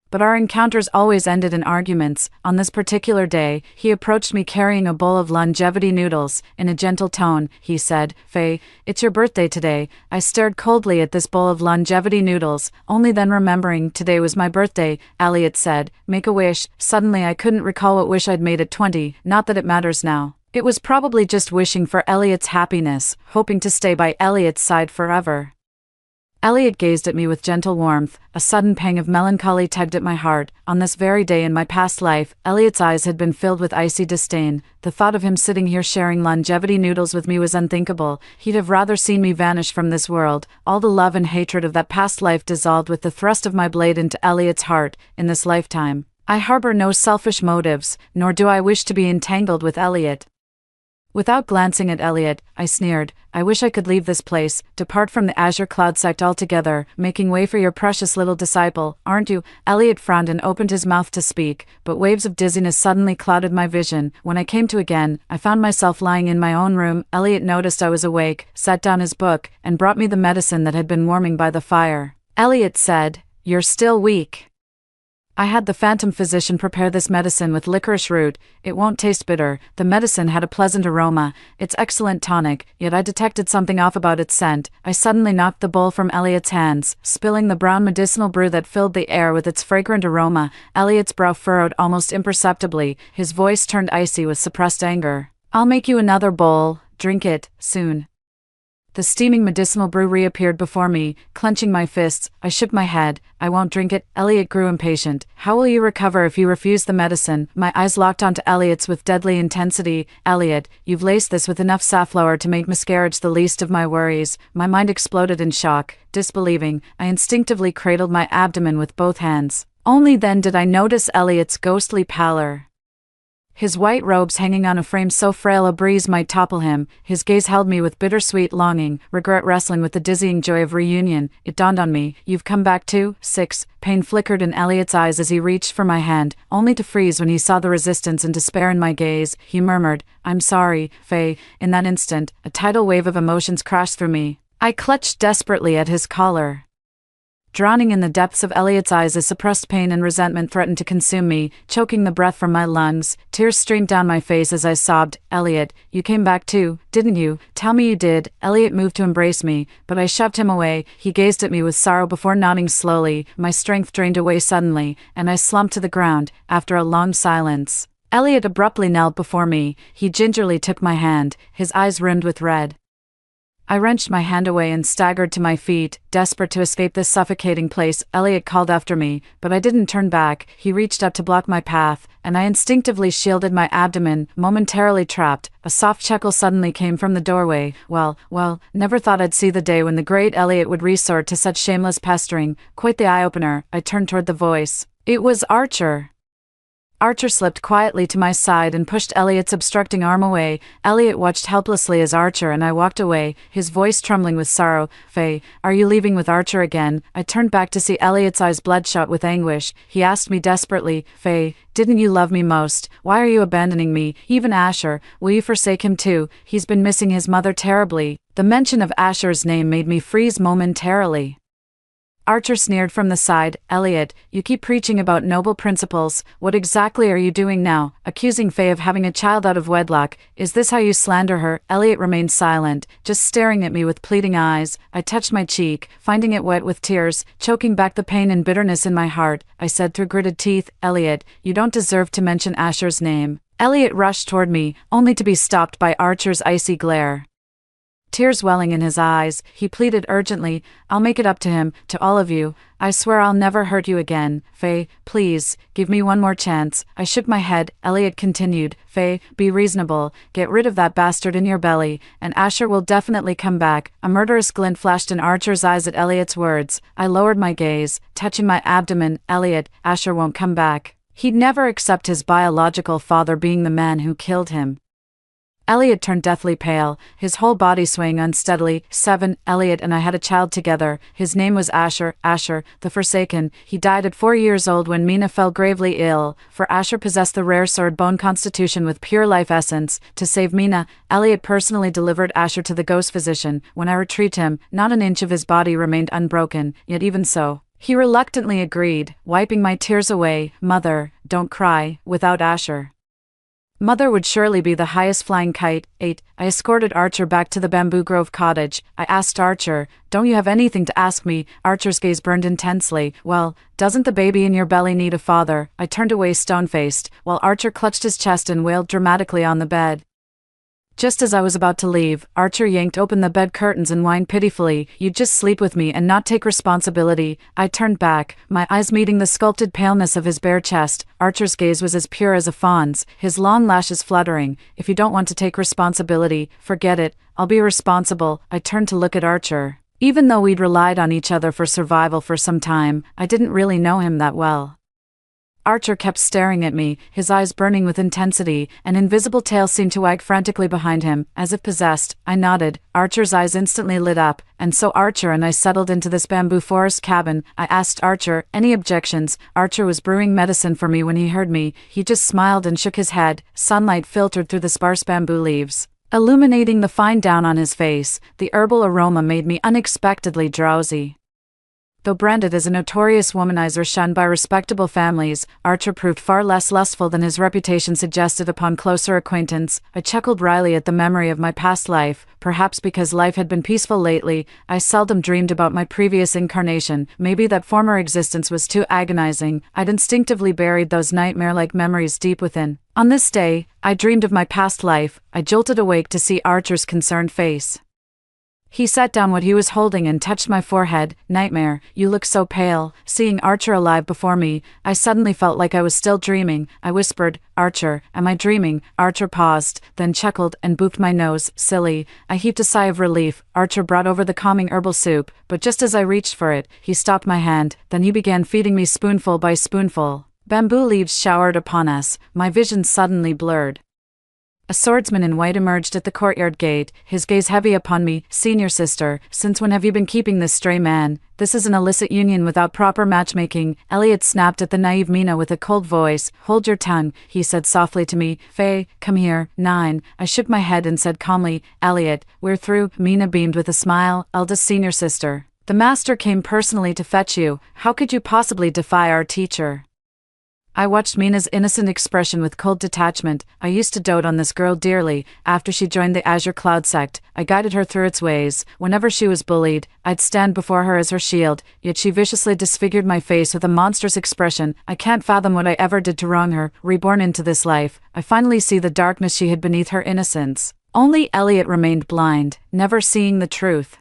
but our encounters always ended in arguments. On this particular day, he approached me carrying a bowl of longevity noodles. In a gentle tone, he said, "Faye, it's your birthday today." I stared coldly at this bowl of longevity noodles, only then remembering today was my birthday. Elliot said, "Make a wish." Suddenly I couldn't recall what wish I'd made at 20, not that it matters now. It was probably just wishing for Elliot's happiness, hoping to stay by Elliot's side forever. Elliot gazed at me with gentle warmth. A sudden pang of melancholy tugged at my heart. On this very day in my past life, Elliot's eyes had been filled with icy disdain. The thought of him sitting here sharing longevity noodles with me was unthinkable. He'd have rather seen me vanish from this world. All the love and hatred of that past life dissolved with the thrust of my blade into Elliot's heart. In this lifetime, I harbor no selfish motives, nor do I wish to be entangled with Elliot. Without glancing at Elliot, I sneered. I wish I could leave this place, depart from the Azure Cloud sect altogether, making way for your precious little disciple, aren't you? Elliot frowned and opened his mouth to speak, but waves of dizziness suddenly clouded my vision. When I came to again, I found myself lying in my own room. Elliot noticed I was awake, set down his book, and brought me the medicine that had been warming by the fire. Elliot said, "You're still weak. I had the phantom physician prepare this medicine with licorice root. It won't taste bitter." The medicine had a pleasant aroma, its excellent tonic, yet I detected something off about its scent. I suddenly knocked the bowl from Elliot's hands, spilling the brown medicinal brew that filled the air with its fragrant aroma. Elliot's brow furrowed almost imperceptibly, his voice turned icy with suppressed anger. "I'll make you another bowl, drink it, soon." The steaming medicinal brew reappeared before me. Clenching my fists, I shook my head. "I won't drink it." Elliot grew impatient. "How will you recover if you refuse the medicine?" My eyes locked onto Elliot's with deadly intensity. "Elliot, you've laced this with enough safflower to make miscarriage the least of my worries." My mind exploded in shock. Disbelieving, I instinctively cradled my abdomen with both hands. Only then did I notice Elliot's ghostly pallor, his white robes hanging on a frame so frail a breeze might topple him. His gaze held me with bittersweet longing, regret wrestling with the dizzying joy of reunion. It dawned on me, "You've come back too?" 6. Pain flickered in Elliot's eyes as he reached for my hand, only to freeze when he saw the resistance and despair in my gaze. He murmured, "I'm sorry, Faye." In that instant, a tidal wave of emotions crashed through me. I clutched desperately at his collar. Drowning in the depths of Elliot's eyes as suppressed pain and resentment threatened to consume me, choking the breath from my lungs, tears streamed down my face as I sobbed. "Elliot, you came back too, didn't you? Tell me you did." Elliot moved to embrace me, but I shoved him away. He gazed at me with sorrow before nodding slowly. My strength drained away suddenly, and I slumped to the ground, after a long silence. Elliot abruptly knelt before me. He gingerly took my hand, his eyes rimmed with red. I wrenched my hand away and staggered to my feet, desperate to escape this suffocating place. Elliot called after me, but I didn't turn back. He reached up to block my path, and I instinctively shielded my abdomen, momentarily trapped. A soft chuckle suddenly came from the doorway. Well, never thought I'd see the day when the great Elliot would resort to such shameless pestering. Quite the eye-opener. I turned toward the voice. It was Archer. Archer slipped quietly to my side and pushed Elliot's obstructing arm away. Elliot watched helplessly as Archer and I walked away, his voice trembling with sorrow. "Faye, are you leaving with Archer again?" I turned back to see Elliot's eyes bloodshot with anguish. He asked me desperately, "Faye, didn't you love me most? Why are you abandoning me? Even Asher, will you forsake him too? He's been missing his mother terribly." The mention of Asher's name made me freeze momentarily. Archer sneered from the side. "Elliot, you keep preaching about noble principles. What exactly are you doing now? Accusing Faye of having a child out of wedlock. Is this how you slander her?" Elliot remained silent, just staring at me with pleading eyes. I touched my cheek, finding it wet with tears, choking back the pain and bitterness in my heart. I said through gritted teeth, "Elliot, you don't deserve to mention Asher's name." Elliot rushed toward me, only to be stopped by Archer's icy glare. Tears welling in his eyes, he pleaded urgently, "I'll make it up to him, to all of you. I swear I'll never hurt you again. Faye, please, give me one more chance." I shook my head. Elliot continued, "Faye, be reasonable. Get rid of that bastard in your belly, and Asher will definitely come back." A murderous glint flashed in Archer's eyes at Elliot's words. I lowered my gaze, touching my abdomen. "Elliot, Asher won't come back. He'd never accept his biological father being the man who killed him." Elliot turned deathly pale, his whole body swaying unsteadily. 7. Elliot and I had a child together. His name was Asher, the Forsaken. He died at 4 years old when Mina fell gravely ill, for Asher possessed the rare sword bone constitution with pure life essence. To save Mina, Elliot personally delivered Asher to the ghost physician. When I retrieved him, not an inch of his body remained unbroken, yet even so, he reluctantly agreed, wiping my tears away. "Mother, don't cry, without Asher Mother would surely be the highest flying kite." 8. I escorted Archer back to the Bamboo Grove cottage. I asked Archer, "Don't you have anything to ask me?" Archer's gaze burned intensely. "Well, doesn't the baby in your belly need a father?" I turned away stone-faced, while Archer clutched his chest and wailed dramatically on the bed. Just as I was about to leave, Archer yanked open the bed curtains and whined pitifully, "You'd just sleep with me and not take responsibility." I turned back, my eyes meeting the sculpted paleness of his bare chest. Archer's gaze was as pure as a fawn's, his long lashes fluttering. "If you don't want to take responsibility, forget it. I'll be responsible." I turned to look at Archer. Even though we'd relied on each other for survival for some time, I didn't really know him that well. Archer kept staring at me, his eyes burning with intensity. An invisible tail seemed to wag frantically behind him, as if possessed. I nodded. Archer's eyes instantly lit up, and so Archer and I settled into this bamboo forest cabin. I asked Archer, "Any objections?" Archer was brewing medicine for me when he heard me. He just smiled and shook his head. Sunlight filtered through the sparse bamboo leaves, illuminating the fine down on his face. The herbal aroma made me unexpectedly drowsy. Though branded as a notorious womanizer shunned by respectable families, Archer proved far less lustful than his reputation suggested upon closer acquaintance. I chuckled wryly at the memory of my past life. Perhaps because life had been peaceful lately, I seldom dreamed about my previous incarnation. Maybe that former existence was too agonizing. I'd instinctively buried those nightmare-like memories deep within. On this day, I dreamed of my past life. I jolted awake to see Archer's concerned face. He set down what he was holding and touched my forehead. "Nightmare, you look so pale." Seeing Archer alive before me, I suddenly felt like I was still dreaming. I whispered, "Archer, am I dreaming?" Archer paused, then chuckled and booped my nose. "Silly." I heaved a sigh of relief. Archer brought over the calming herbal soup, but just as I reached for it, he stopped my hand. Then he began feeding me spoonful by spoonful. Bamboo leaves showered upon us. My vision suddenly blurred. A swordsman in white emerged at the courtyard gate, his gaze heavy upon me. "Senior sister, since when have you been keeping this stray man? This is an illicit union without proper matchmaking." Elliot snapped at the naive Mina with a cold voice. "Hold your tongue," he said softly to me. "Faye, come here." 9. I shook my head and said calmly, "Elliot, we're through." Mina beamed with a smile. "Eldest senior sister, The master came personally to fetch you. How could you possibly defy our teacher? I watched Mina's innocent expression with cold detachment. I used to dote on this girl dearly. After she joined the Azure Cloud sect, I guided her through its ways. Whenever she was bullied, I'd stand before her as her shield, yet she viciously disfigured my face with a monstrous expression. I can't fathom what I ever did to wrong her. Reborn into this life, I finally see the darkness she hid beneath her innocence. Only Elliot remained blind, never seeing the truth.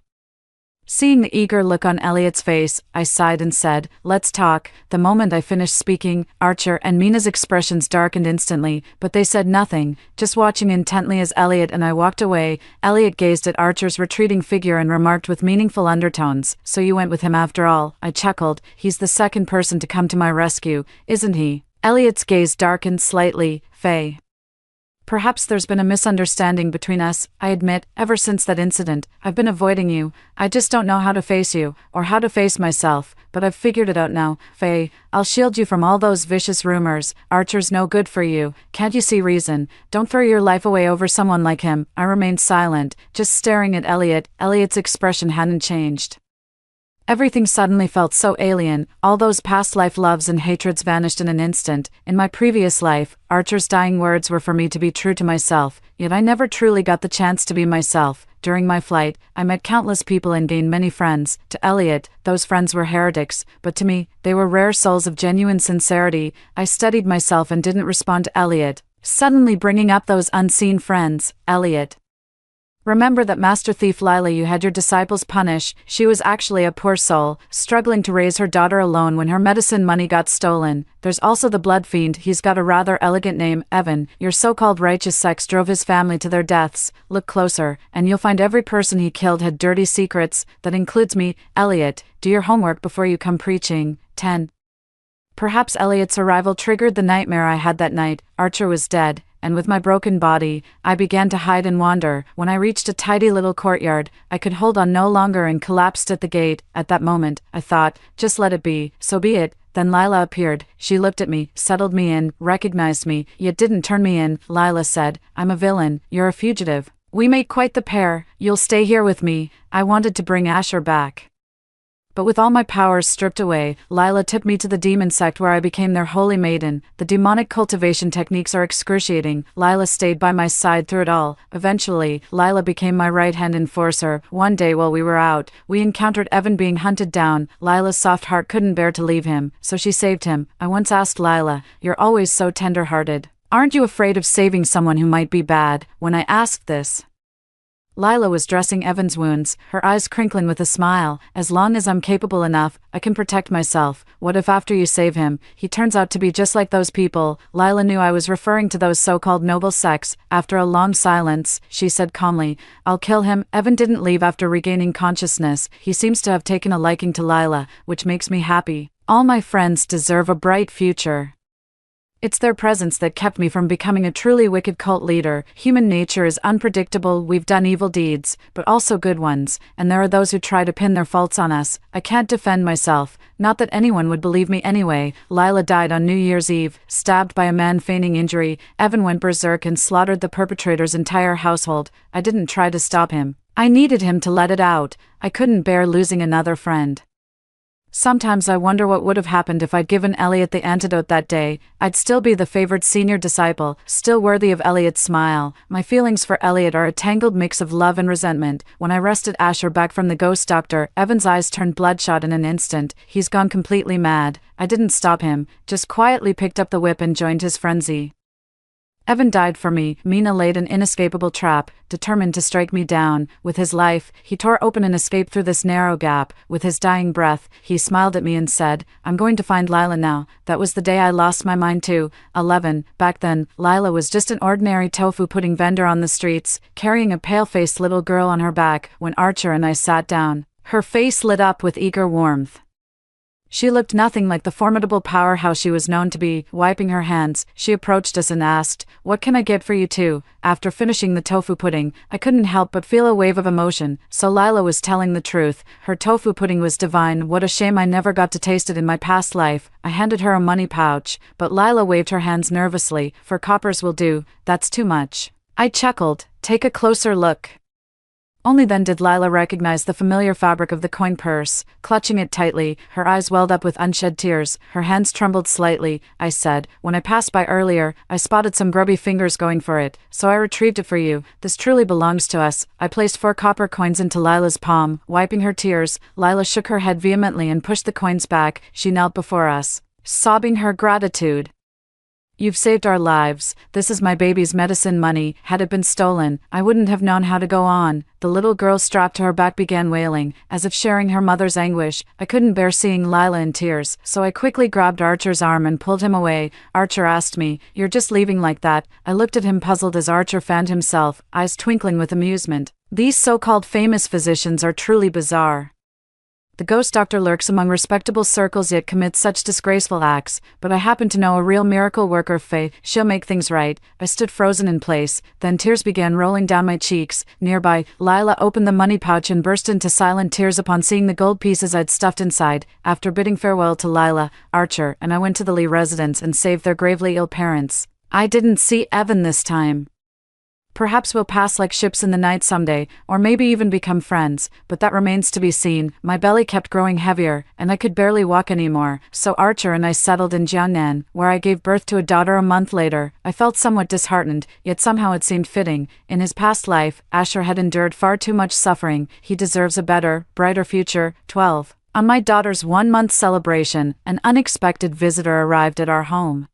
Seeing the eager look on Elliot's face, I sighed and said, "Let's talk." The moment I finished speaking, Archer and Mina's expressions darkened instantly, but they said nothing, just watching intently as Elliot and I walked away. Elliot gazed at Archer's retreating figure and remarked with meaningful undertones, "So you went with him after all." I chuckled. "He's the second person to come to my rescue, isn't he?" Elliot's gaze darkened slightly. "Faye. Perhaps there's been a misunderstanding between us. I admit, ever since that incident, I've been avoiding you. I just don't know how to face you, or how to face myself, but I've figured it out now. Faye, I'll shield you from all those vicious rumors. Archer's no good for you. Can't you see reason? Don't throw your life away over someone like him." I remained silent, just staring at Elliot. Elliot's expression hadn't changed. Everything suddenly felt so alien. All those past life loves and hatreds vanished in an instant. In my previous life, Archer's dying words were for me to be true to myself, yet I never truly got the chance to be myself. During my flight, I met countless people and gained many friends. To Elliot, those friends were heretics, but to me, they were rare souls of genuine sincerity. I steadied myself and didn't respond to Elliot, suddenly bringing up those unseen friends. "Elliot, remember that Master Thief Lila you had your disciples punish. She was actually a poor soul, struggling to raise her daughter alone when her medicine money got stolen. There's also the Blood Fiend. He's got a rather elegant name, Evan. Your so-called righteous sex drove his family to their deaths. Look closer, and you'll find every person he killed had dirty secrets. That includes me. Elliot, do your homework before you come preaching." 10. Perhaps Elliot's arrival triggered the nightmare I had that night. Archer was dead, and with my broken body, I began to hide and wander. When I reached a tidy little courtyard, I could hold on no longer and collapsed at the gate. At that moment, I thought, just let it be. So be it. Then Lila appeared. She looked at me, settled me in, recognized me, yet didn't turn me in. Lila said, "I'm a villain, you're a fugitive. We make quite the pair. You'll stay here with me." I wanted to bring Asher back, but with all my powers stripped away, Lila took me to the demon sect where I became their holy maiden. The demonic cultivation techniques are excruciating. Lila stayed by my side through it all. Eventually, Lila became my right-hand enforcer. One day while we were out, we encountered Evan being hunted down. Lila's soft heart couldn't bear to leave him, so she saved him. I once asked Lila, "You're always so tender-hearted. Aren't you afraid of saving someone who might be bad?" When I asked this, Lila was dressing Evan's wounds, her eyes crinkling with a smile. "As long as I'm capable enough, I can protect myself. What if after you save him, he turns out to be just like those people?" Lila knew I was referring to those so-called noble sects. After a long silence, she said calmly, "I'll kill him." Evan didn't leave after regaining consciousness. He seems to have taken a liking to Lila, which makes me happy. All my friends deserve a bright future. It's their presence that kept me from becoming a truly wicked cult leader. Human nature is unpredictable. We've done evil deeds, but also good ones, and there are those who try to pin their faults on us. I can't defend myself, not that anyone would believe me anyway. Lila died on New Year's Eve, stabbed by a man feigning injury. Evan went berserk and slaughtered the perpetrator's entire household. I didn't try to stop him. I needed him to let it out. I couldn't bear losing another friend. Sometimes I wonder what would have happened if I'd given Elliot the antidote that day. I'd still be the favored senior disciple, still worthy of Elliot's smile. My feelings for Elliot are a tangled mix of love and resentment. When I wrested Asher back from the ghost doctor, Evan's eyes turned bloodshot in an instant. He's gone completely mad. I didn't stop him, just quietly picked up the whip and joined his frenzy. Evan died for me. Mina laid an inescapable trap, determined to strike me down. With his life, he tore open an escape through this narrow gap. With his dying breath, he smiled at me and said, "I'm going to find Lila now." That was the day I lost my mind too. 11. Back then, Lila was just an ordinary tofu pudding vendor on the streets, carrying a pale-faced little girl on her back. When Archer and I sat down, her face lit up with eager warmth. She looked nothing like the formidable powerhouse she was known to be. Wiping her hands, she approached us and asked, "What can I get for you two?" After finishing the tofu pudding, I couldn't help but feel a wave of emotion. So Lila was telling the truth. Her tofu pudding was divine. What a shame I never got to taste it in my past life. I handed her a money pouch, but Lila waved her hands nervously. "For coppers will do. That's too much." I chuckled. "Take a closer look." Only then did Lila recognize the familiar fabric of the coin purse. Clutching it tightly, her eyes welled up with unshed tears, her hands trembled slightly. I said, "When I passed by earlier, I spotted some grubby fingers going for it, so I retrieved it for you. This truly belongs to us." I placed 4 copper coins into Lila's palm. Wiping her tears, Lila shook her head vehemently and pushed the coins back. She knelt before us, sobbing her gratitude. "You've saved our lives. This is my baby's medicine money. Had it been stolen, I wouldn't have known how to go on." The little girl strapped to her back began wailing, as if sharing her mother's anguish. I couldn't bear seeing Lila in tears, so I quickly grabbed Archer's arm and pulled him away. Archer asked me, "You're just leaving like that?" I looked at him puzzled as Archer fanned himself, eyes twinkling with amusement. These so-called famous physicians are truly bizarre. The ghost doctor lurks among respectable circles yet commits such disgraceful acts, but I happen to know a real miracle worker fae. She'll make things right. I stood frozen in place, then tears began rolling down my cheeks. Nearby, Lila opened the money pouch and burst into silent tears upon seeing the gold pieces I'd stuffed inside. After bidding farewell to Lila, Archer and I went to the Lee residence and saved their gravely ill parents. I didn't see Evan this time. Perhaps we'll pass like ships in the night someday, or maybe even become friends, but that remains to be seen. My belly kept growing heavier, and I could barely walk anymore, so Archer and I settled in Jiangnan, where I gave birth to a daughter a month later. I felt somewhat disheartened, yet somehow it seemed fitting. In his past life, Asher had endured far too much suffering. He deserves a better, brighter future. 12. On my daughter's 1-month celebration, an unexpected visitor arrived at our home.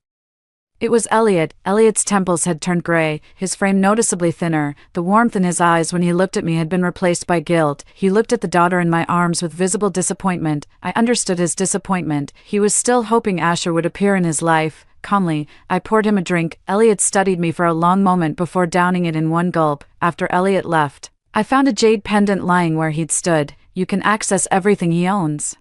It was Elliot. Elliot's temples had turned gray, his frame noticeably thinner. The warmth in his eyes when he looked at me had been replaced by guilt. He looked at the daughter in my arms with visible disappointment. I understood his disappointment. He was still hoping Asher would appear in his life. Calmly, I poured him a drink. Elliot studied me for a long moment before downing it in one gulp. After Elliot left, I found a jade pendant lying where he'd stood. "You can access everything he owns."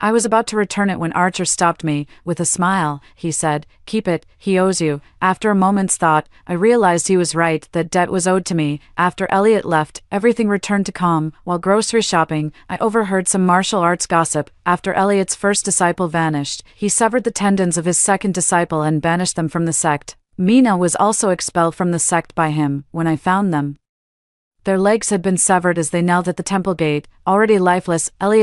I was about to return it when Archer stopped me. With a smile, he said, "Keep it, he owes you." After a moment's thought, I realized he was right, that debt was owed to me. After Elliot left, everything returned to calm. While grocery shopping, I overheard some martial arts gossip. After Elliot's first disciple vanished, he severed the tendons of his second disciple and banished them from the sect. Mina was also expelled from the sect by him. When I found them, their legs had been severed as they knelt at the temple gate. Already lifeless, Elliot's